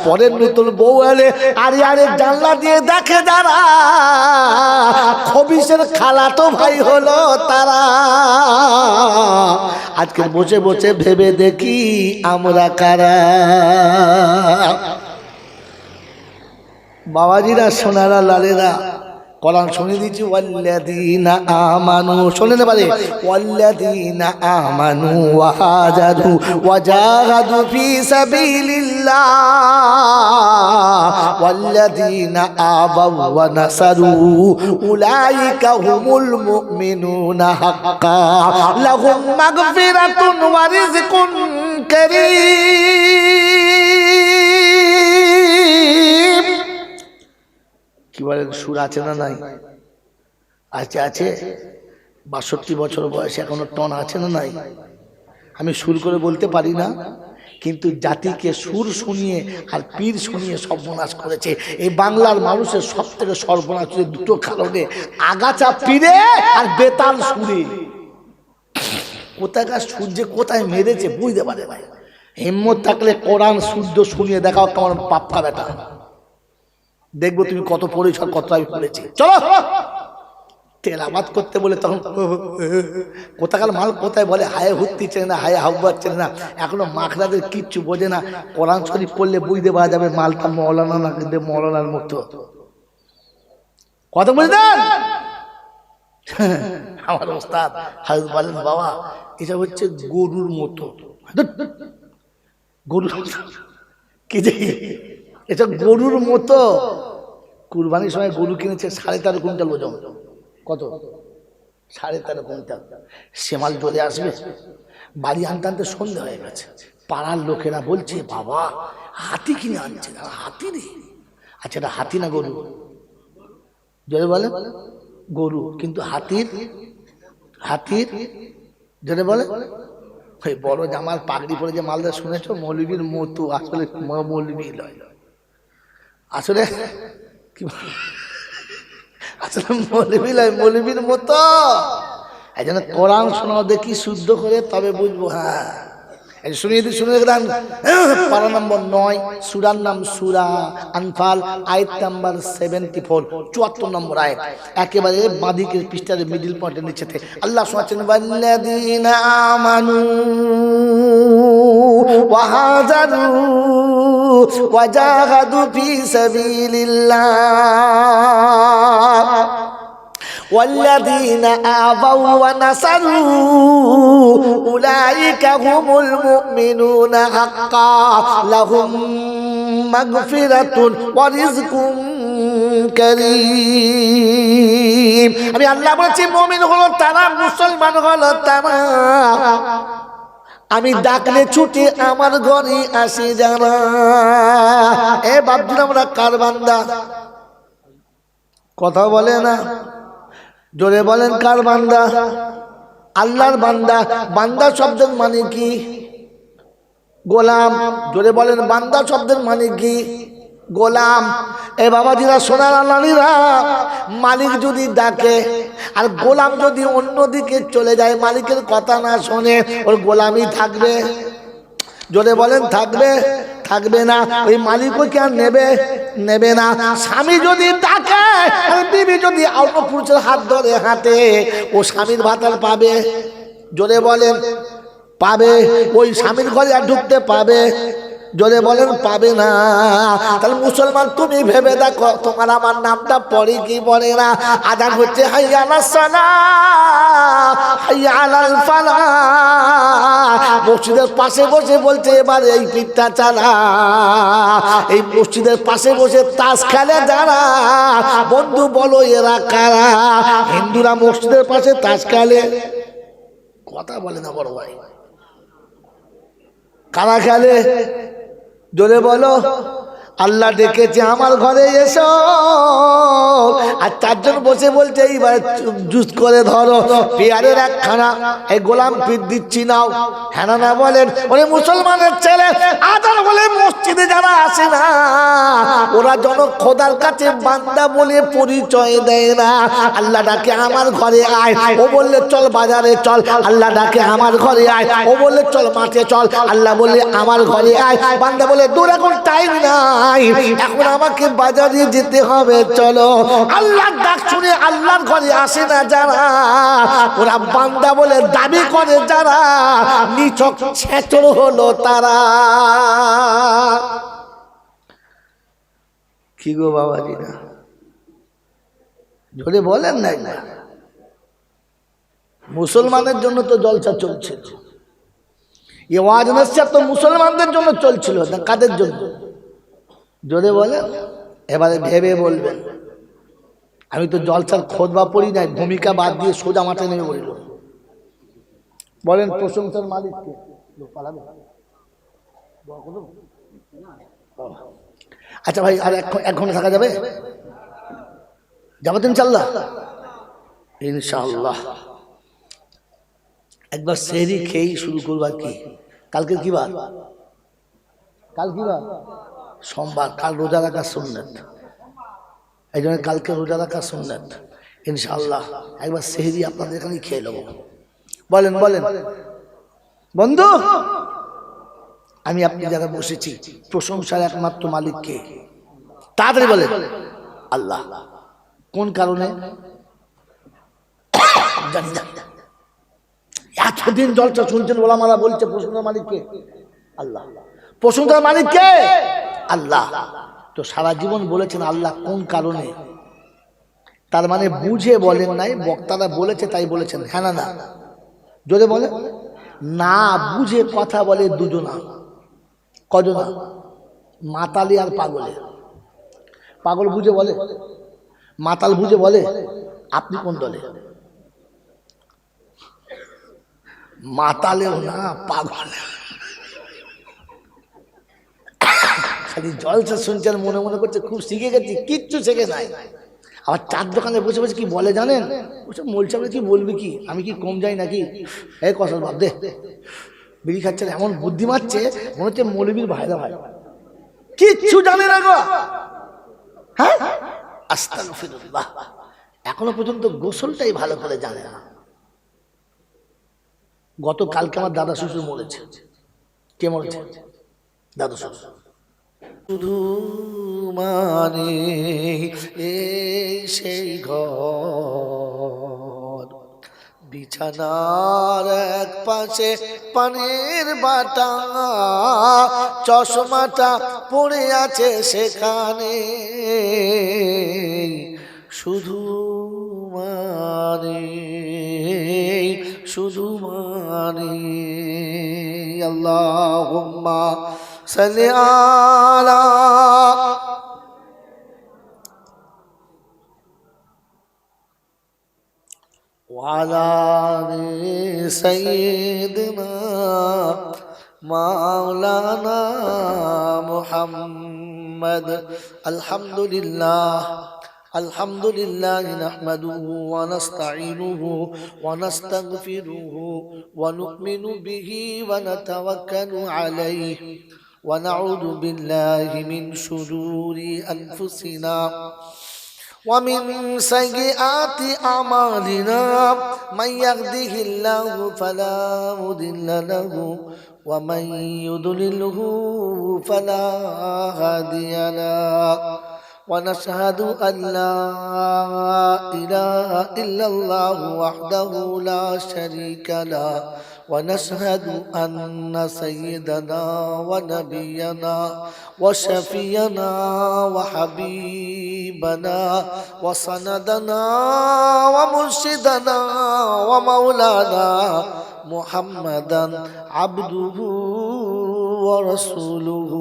[SPEAKER 1] পরের নতুন বউ এলে আরে আরে জানলা দিয়ে দেখে যারা, খবিসের খালাতো ভাই হলো তারা। আজকে বসে বসে ভেবে দেখি আমরা কারা? বাবাজিরা, সোনারা লালেরা, কোরআন শুনে দিচ্ছি ওয়াল্লাযীনা আমানু, শোনেন পারে ওয়াল্লাযীনা আমানু ওয়া হাজারু ওয়া জাহাদু ফি সাবিলিল্লাহ ওয়াল্লাযীনা আবাউ ওয়া নাসারু উলাইকা হুমুল মুমিনুনা হাক্কান লাহুম মাগফিরাতুন ওয়া রিজকুন কারীম। কি বলেন, সুর আছে না নাই? আছে আছে। ৬২ বছর বয়সে এখনো টন আছে না নাই? আমি সুর করে বলতে পারি না, কিন্তু জাতিকে সুর শুনিয়ে আর পীর শুনিয়ে সর্বনাশ করেছে। এই বাংলার মানুষের সব থেকে সর্বনাশ হচ্ছে 2টো কারণে, আগাছা পীরে আর বেতাল সুরে। কোথাকার সূর্য কোথায় মেরেছে বুঝতে পারে না। হিম্মত থাকলে কোরআন শুদ্ধ শুনিয়ে দেখাও, তোমার পাপ্পা বেটা, দেখবো তুমি কত পরিচয়, কত আমি পড়েছি। চলো তেলাওয়াত করতে বলে তখন কোথাকার মাল কোথায় বলে, হায় হুত্তি চেনে না, হায় হাব্বার চেনে না, এখনো মাখরাদের কিচ্ছু বোঝে না। কোরআন শরীফ পড়লে বুঝতে পারা যাবে মালটা মৌলানা না কিন্তু মৌলানার মতো। কথা বলে দেন। আমার ওস্তাদ হাজরত বলেন, বাবা এটা হচ্ছে গরুর মতো। গরু কি যে এটা গরুর মতো। কুরবানির সময় গরু কিনেছে 13.5 কুইন্টাল ওজন। কত? 13.5 কুইন্টাল। সেমাল চলে আসবে, বাড়ি আনতে আনতে সন্ধ্যে হয়ে গেছে। পাড়ার লোকেরা বলছে বাবা হাতি কিনে আনছে। হাতি রে? আচ্ছা এটা হাতি না গরু? জোরে বলে গরু, কিন্তু হাতির হাতির জোরে বলে ওই বড় জামার পাগড়ি পরে যে মালদা শুনেছো মৌলবীর মতো, আসলে মৌলবী নয়, আসলে কি আসলে মৌলবী নয়, মৌলবীর মতো। এই জন্য কোরআন শোনাও দেখি শুদ্ধ করে, তবে বুঝবো। হ্যাঁ শুনে রাখলাম। পারা নম্বর 9, সূরার নাম সূরা আনফাল, আয়াত নাম্বার 74, 74 নম্বর আয়াত, একেবারে বাঁদিকের পৃষ্ঠার মিডল পয়েন্টের নিচেতে আল্লাহ শোনাচ্ছেন, ওয়াল্লাযীনা আমানু ওয়া হাজারু ওয়া জাহাদু ফি সাবিলিল্লাহ والذين آووا ونصروا أولئك هم المؤمنون حقا لهم مغفرة ورزق كريم। আমি আল্লাহ বলছি মুমিন হলো তারা, মুসলমান হলো তারা, আমি ডাকলে ছুটে আমার ঘরে আসি যারা। এ বাপজিরা, আমরা কার বান্দা? কথা বলে না, জোরে বলেন কার বান্দা? আল্লাহর বান্দা। বান্দা শব্দের মানে কি? গোলাম। জোরে বলেন বান্দা শব্দের মানে কি? গোলাম। এ বাবাজিরা, সোনার আল্লাহরা, মালিক যদি ডাকে আর গোলাম যদি অন্যদিকে চলে যায়, মালিকের কথা না শোনে, ওর গোলামি থাকবে? জোরে বলেন থাকবে? থাকবে না। ওই মালিকও কি আর নেবে না? স্বামী যদি ডাকে, বিবি যদি অল্প পুরুষের হাত ধরে হাঁটে, ও স্বামীর ভাতাল পাবে? জোরে বলেন পাবে? ওই স্বামীর ঘরে আর ঢুকতে পাবে? জোরে বলেন পাবে না। তাহলে মুসলমান, তুমি ভেবে দেখো, তোমার আমার নামটা পড়ে কি পড়ে না? আযান হচ্ছে হাইয়া আলাস সালাহ, হাইয়া আলাল ফালাহ। মসজিদের পাশে বসে বলছে এবার এই পিঠটা চালা। এই মসজিদের পাশে বসে তাস খেলে যারা, বন্ধু বলো এরা কারা? হিন্দুরা মসজিদের পাশে তাস খেলে। কথা বলে না বড় ভাই, কারা খেলে? জোরে বলো। আল্লাহ ডেকেছে আমার ঘরে এসো, আর চারজন বসে বলছে এইবার জুস করে ধরো, পেয়ারের একখানা, এই গোলাম পিঠ দিচ্ছি নাও। হ্যাঁ না বলেন? ওরে মুসলমানের ছেলে, আদার বলে মসজিদে যারা আসে না, ওরা জন খোদার কাছে বান্দা বলে পরিচয় দেয় না। আল্লাহ ডাকে আমার ঘরে আয়, ও বললে চল বাজারে চল। আল্লাহ ডাকে আমার ঘরে আয়, ও বললে চল মাঠে চল। আল্লাহ বললে আমার ঘরে আয়, বান্দা বলে দূর, এখন টাইম নাই, এখন আমাকে বাজারে যেতে হবে, চলো। আল্লাহর ডাক শুনে আল্লাহর ঘরে আসে না যারা, ওরা বান্দা বলে দাবি করে যারা, নিছক ছেচর হলো তারা। কি গো বাবাজি না, জোরে বলেন না? মুসলমানের জন্য তো জলসা চলছিল, এ ওয়াজ নসিহত তো মুসলমানদের জন্য চলছিল, না কাদের জন্য? জোরে বলেন। এবারে ভেবে বলবেন। আমি তো জলসার খোদবা পড়ি নাই, ভূমিকা বাদ দিয়ে সোজা মাঠে নেমে বলিল। বলেন প্রশংসার মালিককে। আচ্ছা ভাই, আর এক ঘন্টা থাকা যাবে? যাবো তো ইনশাল্লাহ? ইনশাআল্লাহ। একবার সেহরি খেয়েই শুরু করবো। আর কি কালকে কি বার? কাল কি বার? সোমবার। কাল রোজা রাখা সুন্নাত, এই জন্য কালকে রোজা রাখা সুন্নাত। ইনশাআল্লাহ একবার সেহরি আপনাদের এখানে খেয়ে নেবো। বলেন বলেন বন্ধু, আমি আপনি যারা বসেছি, প্রশংসার একমাত্র মালিককে। তাড়াতাড়ি বলেন আল্লাহ। কোন কারণে? জানি না। এতদিন জলসা শুনছেন, ওলামারা বলছে প্রশংসার মালিককে আল্লাহ। প্রশংসার মালিককে আল্লাহ। তো সারা জীবন বলেছেন আল্লাহ, কোন কারণে? তার মানে বুঝে বলেন নাই, বক্তারা বলেছে তাই বলেছেন। হ্যাঁ না? যদি বলে না বুঝে কথা বলে দুজনা। কজনা? মাতালি আর পাগলে। পাগল বুঝে বলে, মাতাল বুঝে বলে। আপনি কোন দলে? মাতালেও না, পাগল। খালি জলসা শুনছেন, মনে মনে করছে খুব শিখে গেছি, কিচ্ছু শেখে নাই। আবার চার দোকানে বসে বসে কি বলে জানেন? ওসব মলছে আমরা কি বলবি, কি আমি কি কম যাই নাকি? এই কসল বাদ দে, বিড়ি খাচ্ছে এমন বুদ্ধি মারছে মনে হচ্ছে মৌলবীর ভাইরা ভাই, কিচ্ছু জানে না গো। হ্যাঁ, আস্তাগফিরুল্লাহ, এখনো পর্যন্ত গোসলটাই ভালো করে জানে না। গতকালকে আমার দাদা শ্বশুর মরেছে। কে মরেছে? দাদা শ্বশুর। শুধু মানে এই সেই ঘর, বিছানার এক পাশে পানের বাটা, চশমাটা পড়ে আছে সেখানে, শুধু মানে শুধু মানে আল্লাহুম্মা সাল্লি আলা ওয়ালা আলি সাইয়্যিদিনা মাওলানা মুহাম্মদ। আলহামদুলিল্লাহ আলহামদুলিল্লাহ নাহমাদুহু ওয়া নাস্তাঈনুহু ওয়া নাস্তাগফিরুহু ওয়া নু'মিনু বিহি ওয়া নাতাওয়াক্কালু আলাইহি ওয়া নাউযু বিল্লাহি মিন শুরুরি আনফুসিনা ومن سيئات أعمالنا من يهده الله فلا مضل له ومن يضلله فلا هادي له ونشهد أن لا إله إلا الله وحده لا شريك له ونشهد أن سيدنا ونبينا وشفينا وحبيبنا وسندنا ومرشدنا ومولانا محمدا عبده ورسوله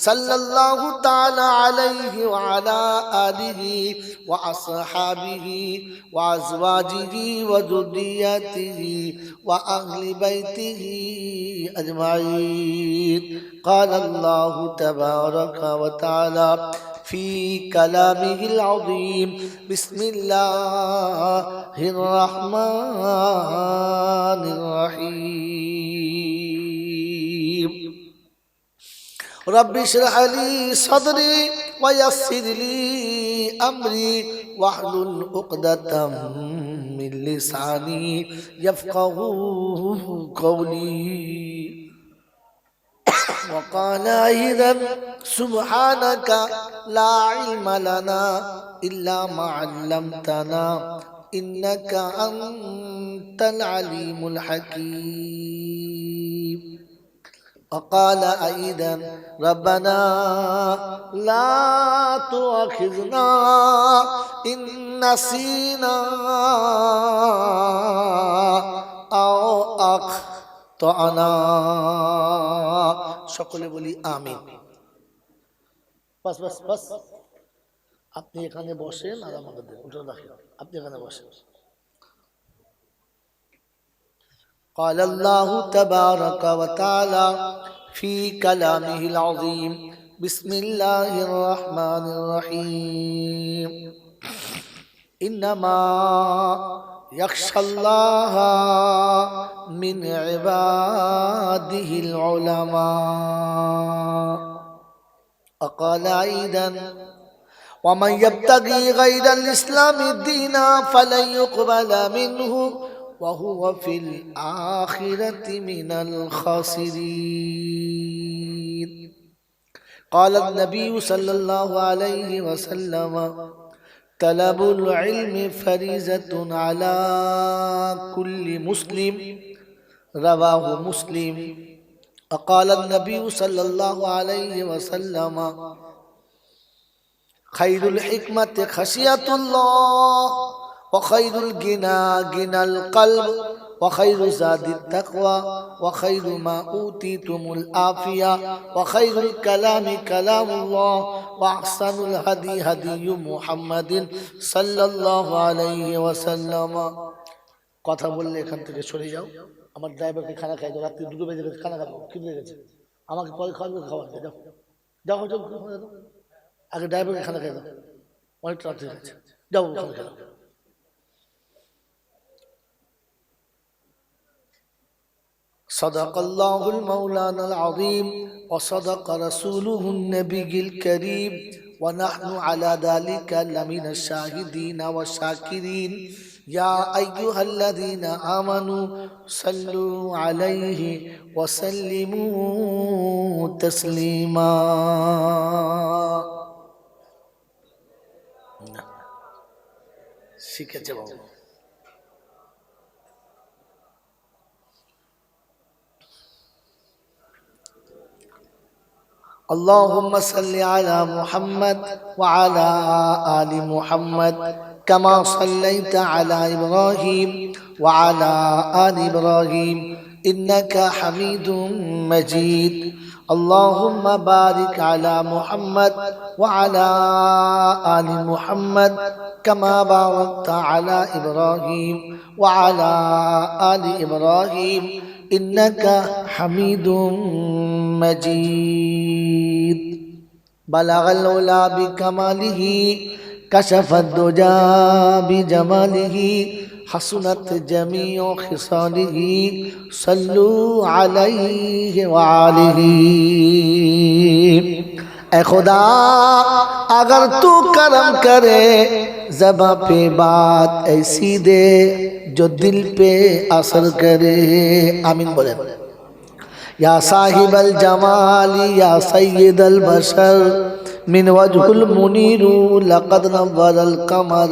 [SPEAKER 1] صلى الله تعالى عليه وعلى آله وأصحابه وأزواجه وذريته وأهل بيته أجمعين. قال الله تبارك وتعالى في كلامه العظيم بسم الله الرحمن الرحيم رب اشرح لي صدري ويسر لي أمري واحلل عقدة من لساني يفقهوا قولي. وقال أيضا سبحانك لا علم لنا إلا ما علمتنا إنك أنت العليم الحكيم. وقال أيضا ربنا لا تؤاخذنا إن نسينا أو أخطأنا. সকলে বলি আমিন। বাস বাস বাস, আপনি এখানে বসেন আর আমাকে দেন, উঠে রাখেন, আপনি এখানে বসেন। قال الله تبارك وتعالى في كلامه العظيم بسم الله الرحمن الرحيم إنما يخشى الله من عباده العلماء. وقال أيضا ومن يبتغي غير الإسلام دينا فلن يقبل منه وهو في الآخرة من الخاسرين. قال النبي صلى الله عليه وسلم طلب العلم فريضة على كل مسلم رواه مسلم. وقال النبي صلى الله عليه وسلم خير الحكمة خشية الله وخير الغنى غنى القلب وخير زاد التقوى وخير ما أوتيتم العافية وخير الكلام كلام الله وأحسن الهدي هدي محمد صلى الله عليه وسلم. কথা বললে এখান থেকে সরে যাও, আমার ড্রাইভারকে খানা খাই দাও, রাত্রি 2 বেজে গেছে, খানা খাবো, খিদে গেছে, আমাকে পরে খাওয়াবে, খাবার যাও যাও যাও, আগে ড্রাইভারকে খানা খাই দাও। অনেক রাত হয়ে গেছে, যাও ওখানে যাও। صدق الله المولانا العظيم وصدق رسوله النبي الكريم ونحن على ذلك لمن الشاهدين والشاكرين يا أيها الذين آمنوا صلوا عليه وسلموا تسليما শিখেছে বাবা। اللهم صل على محمد وعلى آل محمد كما صليت على إبراهيم وعلى آل إبراهيم إنك حميد مجيد اللهم بارك على محمد وعلى آل محمد كما باركت على إبراهيم وعلى آل إبراهيم إنك حميد مجيد بلغ العلا بكماله كشف الدجى بجماله حسنت جميع خصاله صلوا عليه وآله اے خدا اگر تو کرم کرے زباں پہ بات ایسی دے جو دل پہ اثر کرے آمین بولے یا صاحب الجمال یا سید البشر من وجه المنیر لقد نور القمر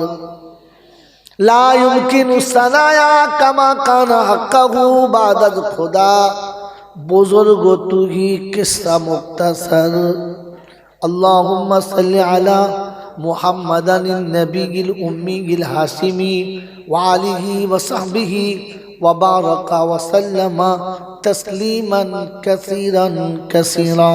[SPEAKER 1] لا يمكن الثنایا کما کان حقه بعد الخدا بزرگ تو ہی قصہ مختصر اللهم صل على محمد النبي الأمي الهاشمي وعليه وصحبه وبارك وسلم تسليما كثيرا كثيرا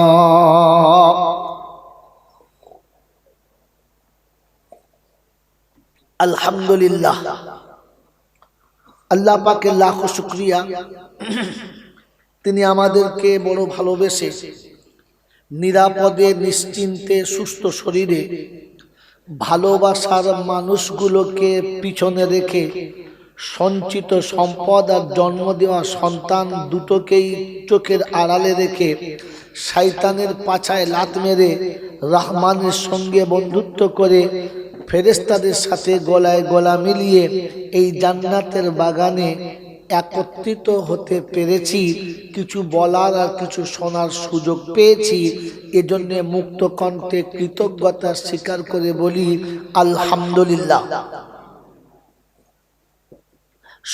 [SPEAKER 1] الحمد لله আল্লাহ পাকের লাখো শুকরিয়া তিনি আমাদেরকে বড় ভালোবেসে নিরাপদে নিশ্চিন্তে সুস্থ শরীরে ভালোবাসার মানুষগুলোকে পিছনে রেখে সঞ্চিত সম্পদ আর জন্ম দেওয়া সন্তান দুটোকেই চোখের আড়ালে রেখে শয়তানের পাছায় লাত মেরে রহমানের সঙ্গে বন্ধুত্ব করে ফেরেশতাদের সাথে গলায় গলা মিলিয়ে এই জান্নাতের বাগানে একত্রিত হতে পেরেছি, কিছু বলার আর কিছু শোনার সুযোগ পেয়েছি। এজন্য মুক্ত কণ্ঠে কৃতজ্ঞতা স্বীকার করে বলি আলহামদুলিল্লাহ।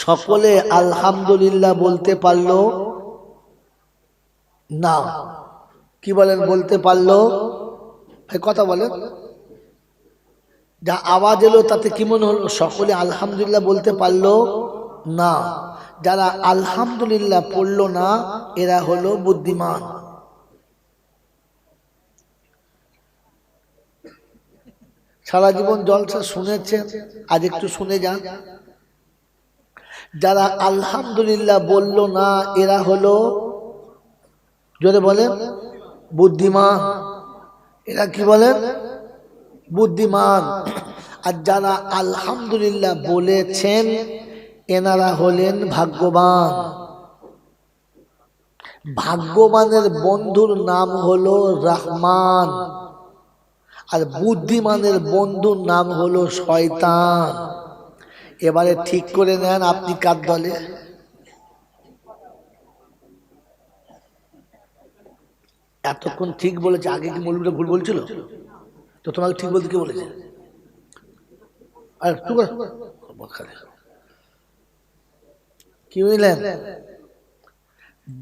[SPEAKER 1] সকলে আলহামদুলিল্লাহ বলতে পারলো না? কি বলেন, বলতে পারলো? কথা বলেন। যা আওয়াজ এলো তাতে কি মনে হলো? সকলে আলহামদুলিল্লাহ বলতে পারলো না। যারা আলহামদুলিল্লাহ পড়লো না এরা হলো বুদ্ধিমান। সারা জীবন জলসা শুনেছেন, আজ একটু শুনে যান। যারা আলহামদুলিল্লাহ বললো না এরা হলো, জোরে বলেন, বুদ্ধিমান। এরা কি বলেন? বুদ্ধিমান। আর যারা আলহামদুলিল্লাহ বলেছেন এনারা হলেন ভাগ্যবান। ভাগ্যবানের বন্ধুর নাম হলো রহমান, আর বুদ্ধিমানের বন্ধুর নাম হলো শয়তান। এবারে ঠিক করে নেন আপনি কার দলে? এতক্ষণ ঠিক বলেছে, আগে কি মৌলবীরা ভুল বলছিল? তো তোমাকে ঠিক বলতে কে বলেছে? আর কি বুঝলেন?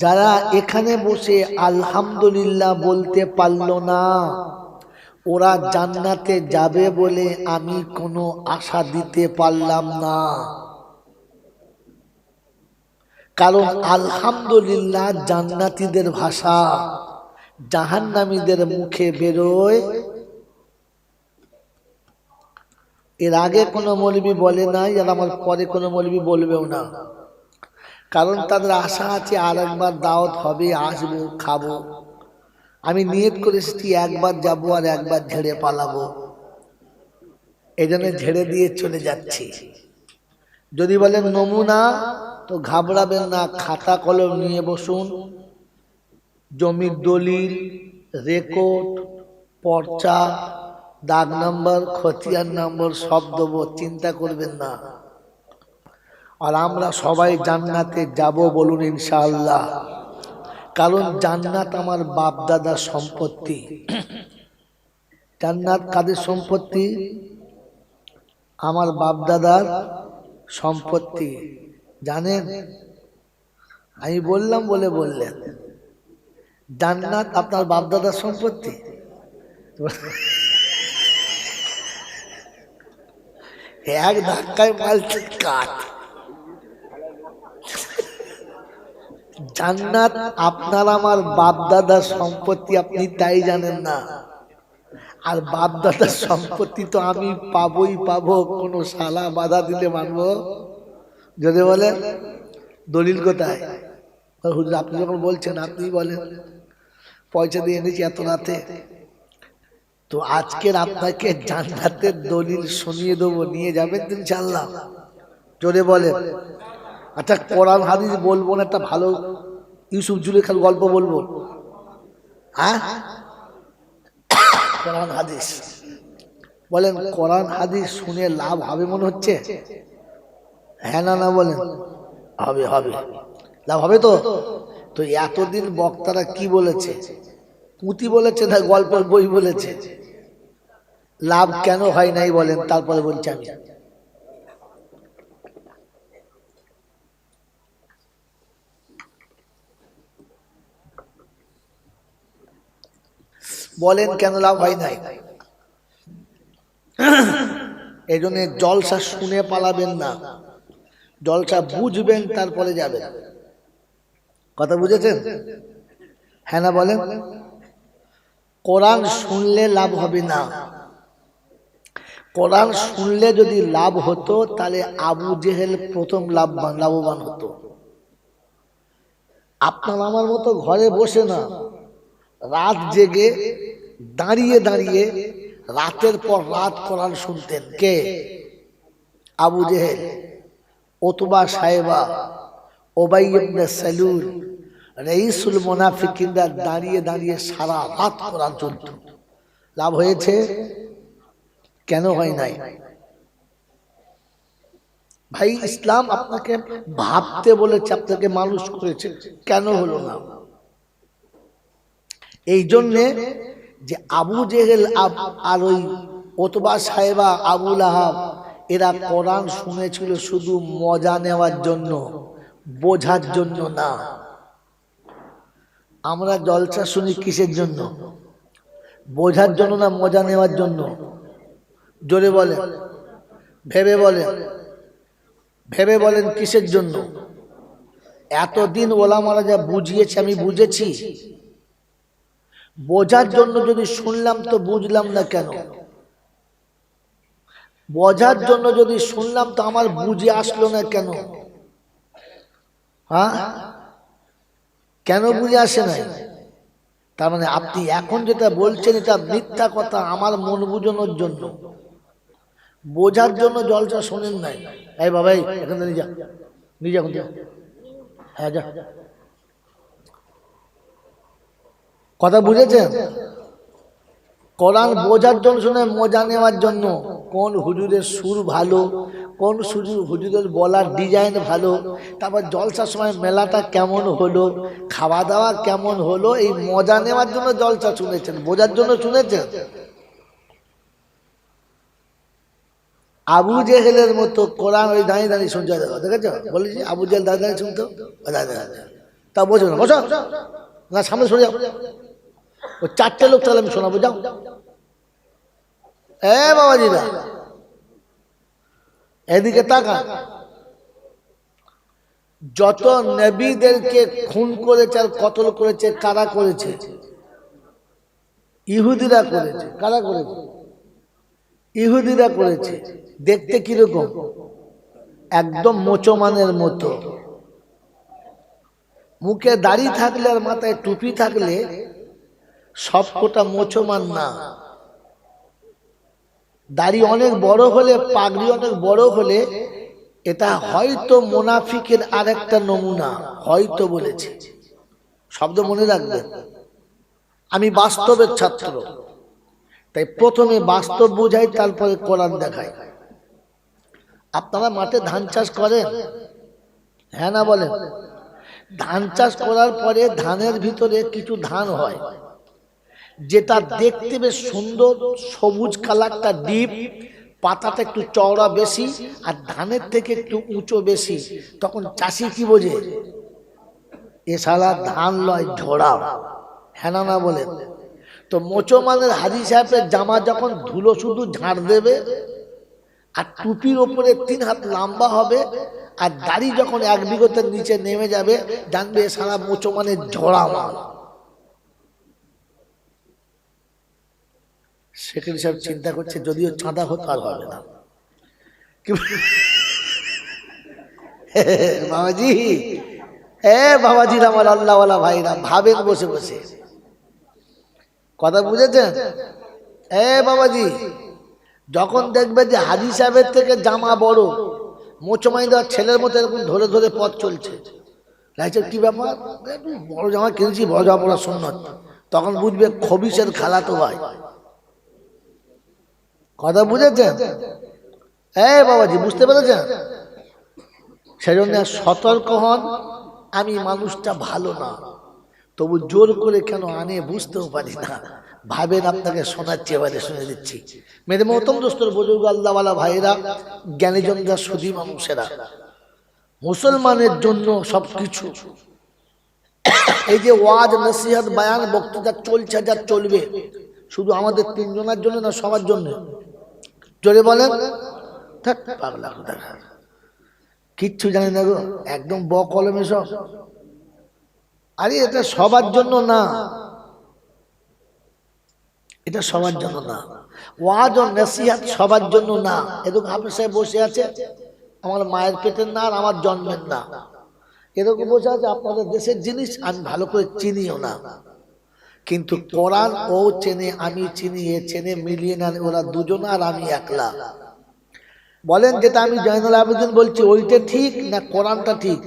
[SPEAKER 1] যারা এখানে বসে আলহামদুলিল্লাহ বলতে পারলো না ওরা জান্নাতে যাবে বলে আমি কোনো আশা দিতে পারলাম না। কারণ আলহামদুলিল্লাহ জান্নাতীদের ভাষা, জাহান্নামীদের মুখে বেরোয়। এর আগে কোনো মৌলবী বলে নাই, আর আমার পরে কোনো মৌলবী বলবেও না। কারণ তাদের আশা আছে আর একবার দাওয়াত হবে, আসবো, খাবো। আমি নিয়ত করে এসেছি একবার যাবো আর একবার ঝেড়ে পালাবো। এই জন্য ঝেড়ে দিয়ে চলে যাচ্ছি। যদি বলেন নমুনা, তো ঘাবড়াবেন না, খাতা কলম নিয়ে বসুন। জমির দলিল, রেকর্ড, পর্চা, দাগ নম্বর, খতিয়ান নম্বর সব দেবো, চিন্তা করবেন না। আর আমরা সবাই জান্নাতে যাব, বলুন ইনশাআল্লাহ। কারণ জান্নাত আমার বাপ দাদার সম্পত্তি। জান্নাত কাদের সম্পত্তি? আমার বাপ দাদার সম্পত্তি। জানেন, আমি বললাম বলে বললেন জান্নাত আপনার বাপ দাদার সম্পত্তি। এক ধাক্কায় মালছে কাঠ। জান্নাত আপনার আমার বাপ দাদার সম্পত্তি, আপনি তাই জানেন না। আর বাপ দাদার সম্পত্তি তো আমি পাবোই পাবো, কোনো শালা বাধা দিলে মানবো? যদি বলেন দলিল কোথায়? হুজুর আপনি যখন বলছেন আপনি বলেন, পয়সা দিয়ে এনেছি এত রাতে। তো আজকের আপনাকে জান্নাতের দলিল শুনিয়ে দেবো, নিয়ে যাবেন ইনশাআল্লাহ? জোরে বলেন। আচ্ছা কোরআন হাদিস বলবো না, একটা ভালো ইউসুফ জুলেখার গল্প বলবো। হ্যাঁ, কোরআন হাদিস বলেন, কোরআন হাদিস শুনে লাভ হবে মনে হচ্ছে? হ্যাঁ না না বলেন? হবে হবে, লাভ হবে তো। তো এতদিন বক্তারা কি বলেছে? পুঁথি বলেছে না গল্পের বই বলেছে? লাভ কেন হয় নাই বলেন, তারপরে বলছি আমি। বলেন কেন লাভ হয় নাই? এই জন্য জলসা শুনে পালাবেন না, জলসা বুঝবেন তারপরে যাবেন। কথা বুঝেছেন? হ্যাঁ না বলেন? কোরআন শুনলে লাভ হবে না। কোরআন শুনলে যদি লাভ হতো তাহলে আবু জেহেল প্রথম লাভবান হতো। আপনার আমার মতো ঘরে বসে না, রাত জেগে দাঁড়িয়ে দাঁড়িয়ে রাতের পর রাত কোরআন শুনতেন। কে? আবু জেহেল, উতবা সাহেবা, উবাই ইবনে সালুল, রাইসুল মুনাফিকিনরা দাঁড়িয়ে দাঁড়িয়ে সারা রাত কোরআন চলত। লাভ হয়েছে? কেন হয় নাই? ভাই ইসলাম আপনাকে ভাবতে বলেছে, আপনাকে মানুষ করেছে, কেন হলো না? এই জন্যে যে আবু জেহেল আর ওই উতবা সাহেবা, আবু লাহাব, এরা কোরআন শুনেছিল শুধু মজা নেওয়ার জন্য, বোঝার জন্য না। আমরা জলসা শুনি কিসের জন্য? বোঝার জন্য না মজা নেওয়ার জন্য? জোরে বলেন, ভেবে বলেন, ভেবে বলেন কিসের জন্য? এতদিন ওলামারা যা বুঝিয়েছে আমি বুঝেছি, বোঝার জন্য যদি শুনলাম তো বুঝলাম না কেন? বোঝার জন্য যদি শুনলাম তো আমার বুঝে আসলো না কেন? হ্যাঁ, কেন বুঝে আসে নাই? তার মানে আপনি এখন যেটা বলছেন এটা মিথ্যা কথা, আমার মন বুঝানোর জন্য। বোঝার জন্য জলসা শোনেন নাই। এই বাবা এখান থেকে যা, নিয়ে যা, হ্যাঁ যা। কথা বুঝেছেন? কোরআন বোঝার জন্য শুনে, মজা নেওয়ার জন্য। কোন হুজুরের সুর ভালো, কোন হুজুরের বলার ডিজাইন ভালো, তারপর জলসার সময় মেলাটা কেমন হলো, খাওয়া দাওয়া কেমন হলো, এই মজা নেওয়ার জন্য জলসা শুনেছেন, বোঝার জন্য শুনেছেন? আবু জেহেলের মতো কোরআন ওই দাঁড়িয়ে দাঁড়িয়ে শুনতে, দেখেছো? বলেছি আবু জেহেল দাঁড়িয়ে দাঁড়িয়ে শুনতো, তা বোঝো না, বসো না, সামনে সরে যাও। ও চারটে লোক তাহলে আমি শোনাবো, যাও। এ বাবাজিরা এদিকে তাকা। যত নবীদেরকে খুন করেছে আর কতল করেছে, কারা করেছে? ইহুদিরা করেছে। কারা করেছে? ইহুদিরা করেছে। দেখতে কিরকম? একদম মুসলমানের মতো। মুখে দাড়ি থাকলে আর মাথায় টুপি থাকলে সবকটা মুসলমান না। দাড়ি অনেক বড় হলে, পাগড়ি অনেক বড় হলে, এটা হয়তো মুনাফিকের আরেকটা নমুনা, হয়তো বলেছে। শব্দ মনে রাখবেন, আমি বাস্তবের ছাত্র, তাই প্রথমে বাস্তব বুঝাই, তারপরে কোরআন দেখাই। আপনারা মাঠে ধান চাষ করেন, হ্যাঁ না বলেন? ধান চাষ করার পরে ধানের ভিতরে কিছু ধান হয়, যেটা দেখতে বেশ সুন্দর, সবুজ কালারটা ডিপ, পাতাটা একটু চওড়া বেশি, আর ধানের থেকে একটু উঁচু বেশি। তখন চাষি কি বোঝে? এ শালা ধান লয়, ঝোড়া, হ্যাঁ না বলেন? তো মুসলমানের হাজী সাহেবের জামা যখন ধুলো শুধু ঝাড় দেবে, আর টুপির ওপরে 3 হাত লম্বা হবে, আর দাড়ি যখন 1 বিঘতের নিচে নেমে যাবে, জানবে সারা মুসলমানের ঝোড়া মাল। সেখানে সব চিন্তা করছে, যদিও চাঁদা হতো আর হবে না। বাবাজি, বাবাজির আমার আল্লাহওয়ালা ভাইরা, ভাবেন বসে বসে, কথা বুঝেছেন? বাবাজি, যখন দেখবে যে হাজী সাহেবের থেকে জামা বড়, মোচমাইদার ছেলের মতো এরকম ধরে ধরে পথ চলছে, কি ব্যাপার, বড় জামা কিনেছি, বড় জামা পড়া সুন্নত, তখন বুঝবে খবিসের খালাতো ভাই। কথা বুঝেছেন? বাবাজি, বুঝতে পেরেছেন? সেজন্য সতর্ক হন। আমি মানুষটা ভালো না, তবু জোর করে কেন আনে বুঝতেও পারি না। ভাবেন, আপনাকে শোনাচ্ছি, এবারে শুনে দিচ্ছি। মেরে মহতম দোস্তর, বুজুর্গ, আল্লাহওয়ালা ভাইরা, জ্ঞানীজনরা, সুধী মানুষেরা, মুসলমানের জন্য সবকিছু। এই যে ওয়াজ, নসিহত, বায়ান, বক্তৃতা চলছে, যা চলবে, শুধু আমাদের 3 জনের জন্য না, সবার জন্য। জোরে বলেন। থাক পাগলা কথা, কিচ্ছু জানি না গো, একদম বকলমে সব। আরে এটা সবার জন্য না, এটা সবার জন্য না। ওয়াজ ও নসিহত সবার জন্য না। এরকম হাফেজ সাহেব বসে আছে, আমার মায়ের পেটের না, আর আমার জন্মের না, এরকম বসে আছে, আপনাদের দেশের জিনিস আমি ভালো করে চিনিও না, কিন্তু কোরআন ও চেনে, আমি চিনি, এ চেনে, মিলিয়ে নেন ওরা দুজন, আর আমি একলা। বলেন, যেটা আমি জয়নুল আবেদিন বলছি ওইটা ঠিক না কোরআনটা ঠিক?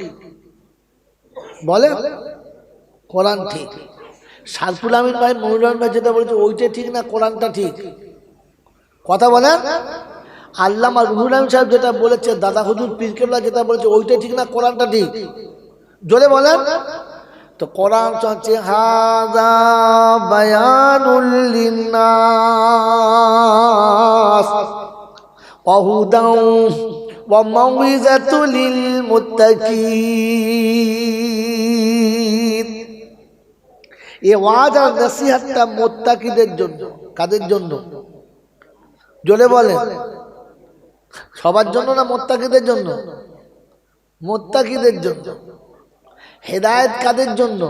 [SPEAKER 1] বলেন, কোরআন ঠিক। শারফুল আমিন ভাই, মৌলানা ভাই যেটা বলছে ওইটা ঠিক না কোরআনটা ঠিক? কথা বলেন। আল্লামা রুহুল আমিন সাহেব যেটা বলেছে, দাদা হুজুর পীর কেবলা যেটা বলেছে, ওইটা ঠিক না কোরআনটা ঠিক? জোরে বলেন। তো কোরআন চলছে, হাযা বায়ানুল লিন্নাস ওয়া হুদান ওয়া মাউইযাতুল লিল মুত্তাকিন। এই ওয়াজ আর নসিহতটা মুত্তাকিদের জন্য। কাদের জন্য? জোরে বলেন। সবার জন্য না মুত্তাকিদের জন্য? মুত্তাকিদের জন্য। হেদায়েত কাদের জন্য?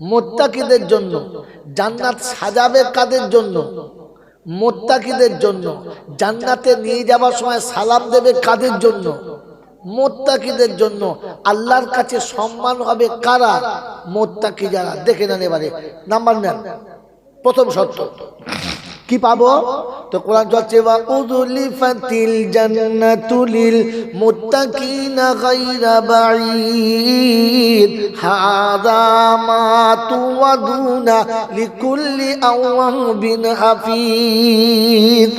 [SPEAKER 1] মুত্তাকিদের জন্য। জান্নাত সাজাবে কাদের জন্য? মুত্তাকিদের জন্য। জান্নাতে নিয়ে যাওয়ার সময় সালাম দেবে কাদের জন্য? মুত্তাকিদের জন্য। আল্লাহর কাছে সম্মান হবে কারা? মুত্তাকি যারা। দেখে নেন এবারে, নাম্বার নেন। প্রথম শর্ত কি পাবো? তো কোরআন চলছে, ওয়া উযলিফাতিল জান্নাতু লিল মুত্তাকিনা গায়রা বাঈদ হাযা মা তুআদুনা লিকুল্লি আওয়াবিন হাফিজ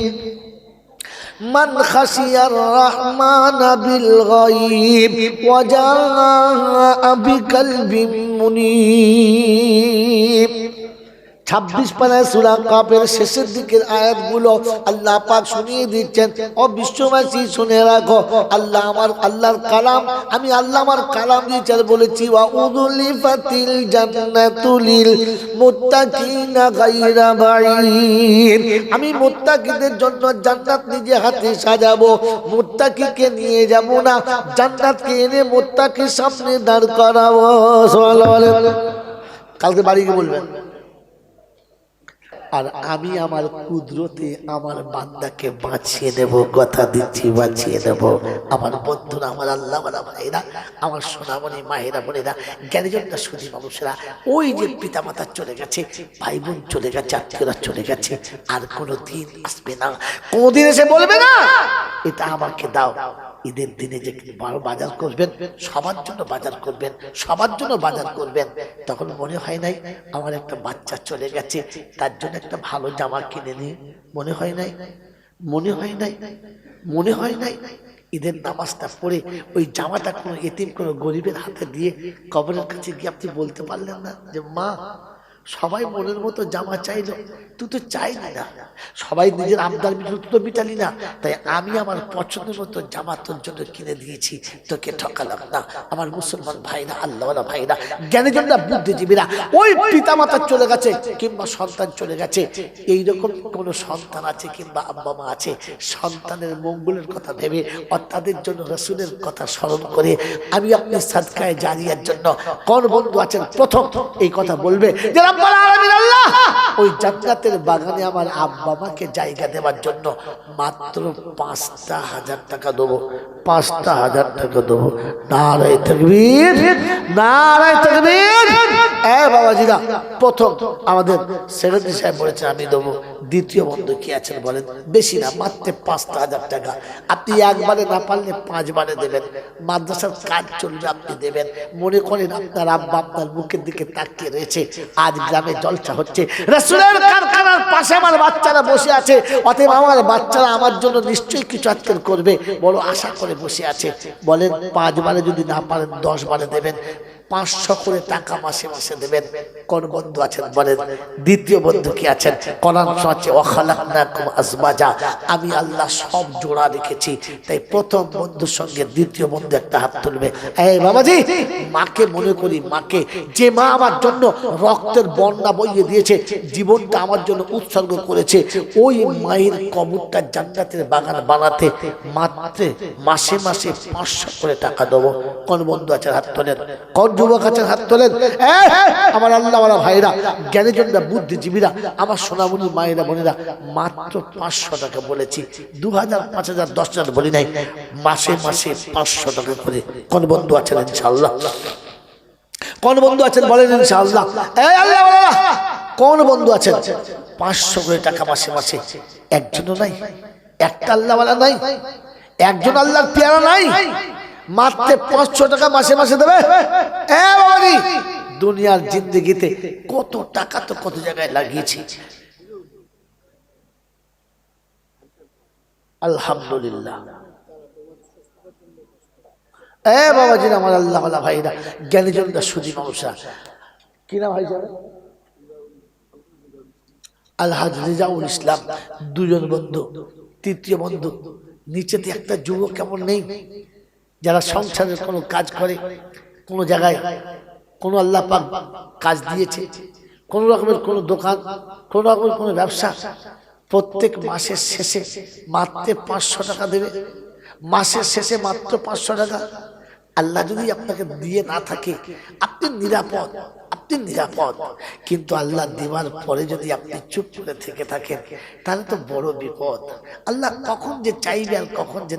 [SPEAKER 1] মান খাশিয়ার রহমানা বিল গায়ব ওয়া জাআ বিকলবিন মুনীব। 26 পারা সূরা কাফের শেষের দিকের আয়াতগুলো আল্লাহ পাক শুনিয়ে দিচ্ছেন, ও বিশ্ববাসী শুনে রাখো, আল্লাহর কালাম, আমি আল্লাহ আমার কালাম দিয়ে বলেছি, ওয়া উযলিফাতিল জান্নাতু লিল মুত্তাকিনা গায়রা বাঈদ। আমি মুত্তাকিদের জন্য জান্নাত নিজে হাতে সাজাবো। মুত্তাকিকে নিয়ে যাব না, জান্নাতকে এনে মুত্তাকির সামনে দাঁড় করাবো। সুবহানাল্লাহ। কালকে বাড়ি গিয়ে বলবেন, আর আমি আমার কুদরতে আমার বান্দাকে বাঁচিয়ে দেব, কথা দিচ্ছি বাঁচিয়ে দেব। আমার বন্ধুরা, আমার আল্লাহওয়ালা ভাইরা, আমার সোনামণি মায়েরা বোনেরা, জ্ঞানীজনটা সুধী মানুষেরা, ওই যে পিতা মাতা চলে গেছে, ভাই বোন চলে গেছে, আত্মীয়রা চলে গেছে, আর কোনোদিন আসবে না, কোনোদিন এসে বলবে না এটা আমাকে দাও। ঈদের দিনে যে বাজার করবেন, সবার জন্য বাজার করবেন, সবার জন্য বাজার করবেন, তখন মনে হয় নাই আমার একটা বাচ্চা চলে গেছে, তার জন্য একটা ভালো জামা কিনে নিই? মনে হয় নাই? মনে হয় নাই? মনে হয় নাই? ঈদের নামাজটা পড়ে ওই জামাটা কোনো এতিম কোনো গরিবের হাতে দিয়ে কবরের কাছে গিয়ে আপনি বলতে পারলেন না যে মা, সবাই মনের মতো জামা চাইলো, তুই তো চাইলি না, সবাই নিজের আবদার তুই তো মিটালি না, তাই আমি আমার পছন্দের মতো জামা তোর জন্য কিনে দিয়েছি, তোকে ঠকালাম না। আমার মুসলমান ভাইরা, আল্লাহওয়ালা ভাইরা, জ্ঞানীজনরা, বুদ্ধিজীবীরা, ওই পিতা মাতা চলে গেছে কিংবা সন্তান চলে গেছে, এইরকম কোনো সন্তান আছে কিংবা আব্বা মা আছে, সন্তানের মঙ্গলের কথা ভেবে আর তাদের জন্য রাসূলের কথা স্মরণ করে আমি আপনি সাদকায়ে জারিয়ার জন্য কোন বন্ধু আছেন প্রথম এই কথা বলবে যে রব্বুল আলামিন আল্লাহ ওই জান্নাতের বাগানে আমার আব্বা মাকে জায়গা দেওয়ার জন্য মাত্র ৫,০০০ টাকা দেবো, ৫,০০০ টাকা দেবো। নারায়ে তাকবীর, নারায়ে তাকবীর। বাবাজিরা, প্রথম আমাদের সেক্রেটারি সাহেব বলেছেন আমি দেবো। দ্বিতীয় বন্ধু কি আছেন বলেন? বেশি না, মাত্র ৫,০০০ টাকা। আপনি একবারে না পারলে ৫ বারে দেবেন। মাদ্রাসার কাজ চলবে, আপনি দেবেন। মনে করেন আপনার আব্বা আপনার মুখের দিকে তাকিয়ে রয়েছে, আজ গ্রামে জলসা হচ্ছে, রাসূলের কারখানার পাশে আমার বাচ্চারা বসে আছে, অতএব আমার বাচ্চারা আমার জন্য নিশ্চয়ই কিছু আজকের করবে, বড় আশা করে বসে আছে। বলেন ৫ বারে যদি না পারেন ১০ বারে দেবেন, ৫০০ করে টাকা মাসে মাসে দেবেন। কোন বন্ধু আছেন বলেন? দ্বিতীয় বন্ধু কি আছেন? কোরআন শোনাচ্ছে ওয়াখালাকনাকুম আজওয়াজা, আমি আল্লাহ সব জোড়া রেখেছি। তাই প্রথম বন্ধুর সঙ্গে দ্বিতীয় বন্ধু একটা হাত তুলবে। এই বাবাজি, মাকে মনে করি, মাকে, যে মা আমার জন্য রক্তের বন্যা বইয়ে দিয়েছে, জীবনটা আমার জন্য উৎসর্গ করেছে, ওই মায়ের কবরটা জান্নাতের বাগান বানাতে মাত্র মাসে মাসে ৫০০ করে টাকা দেবো। কোন বন্ধু আছেন হাত তোলেন? কোন যুবক আছেন হাত তোলেন? আমার আল্লাহওয়ালা ভাইরা, জ্ঞানীজনরা, বুদ্ধিজীবীরা, আমার সোনামণি মায়েরা বোনেরা, মাত্র ৫০০ টাকা বলেছি। ২০০০, ৫০০০, ১০,০০০ বলি নাই, মাসে মাসে ৫০০ টাকা করে। কোন বন্ধু আছেন ইনশাআল্লাহ? কোন বন্ধু আছেন বলেন ইনশাআল্লাহ? আল্লাহওয়ালা কোন বন্ধু আছেন? ৫০০ করে টাকা মাসে মাসে। একজনও নাই? একটা আল্লাহওয়ালা নাই? একজন আল্লাহর পেয়ারা নাই? মাত্র ৫০০ টাকা মাসে মাসে দেবে। বাবাজি, দুনিয়ার জিন্দেগিতে কত টাকা তো কত জায়গায় লাগিয়েছি, আলহামদুলিল্লাহ। বাবাজি, আমার আল্লাহওয়ালা ভাইরা, জ্ঞানীজনরা, সুধী মানুষরা, কি নাম ভাই জানেন? আলহাজ রেজাউল ইসলাম, দুজন বন্ধু। তৃতীয় বন্ধু নিচেতে একটা যুবক কেমন নেই, যারা সংসারের কোনো কাজ করে, কোনো জায়গায় কোনো আল্লাহ পাক কাজ দিয়েছে, কোনো রকমের কোনো দোকান, কোনো রকমের কোনো ব্যবসা, প্রত্যেক মাসের শেষে মাত্র ৫০০ টাকা দেবে। মাসের শেষে মাত্র ৫০০ টাকা। আল্লাহ যদি আপনাকে দিয়ে না থাকে, আপনি নিরাপদ, আপনি নিরাপদ। কিন্তু আল্লাহ দেওয়ার পরে যদি আপনি চুপ করে থেকে থাকেন, তাহলে তো বড় বিপদ। আল্লাহ কখন যে চাইবে আর কখন যে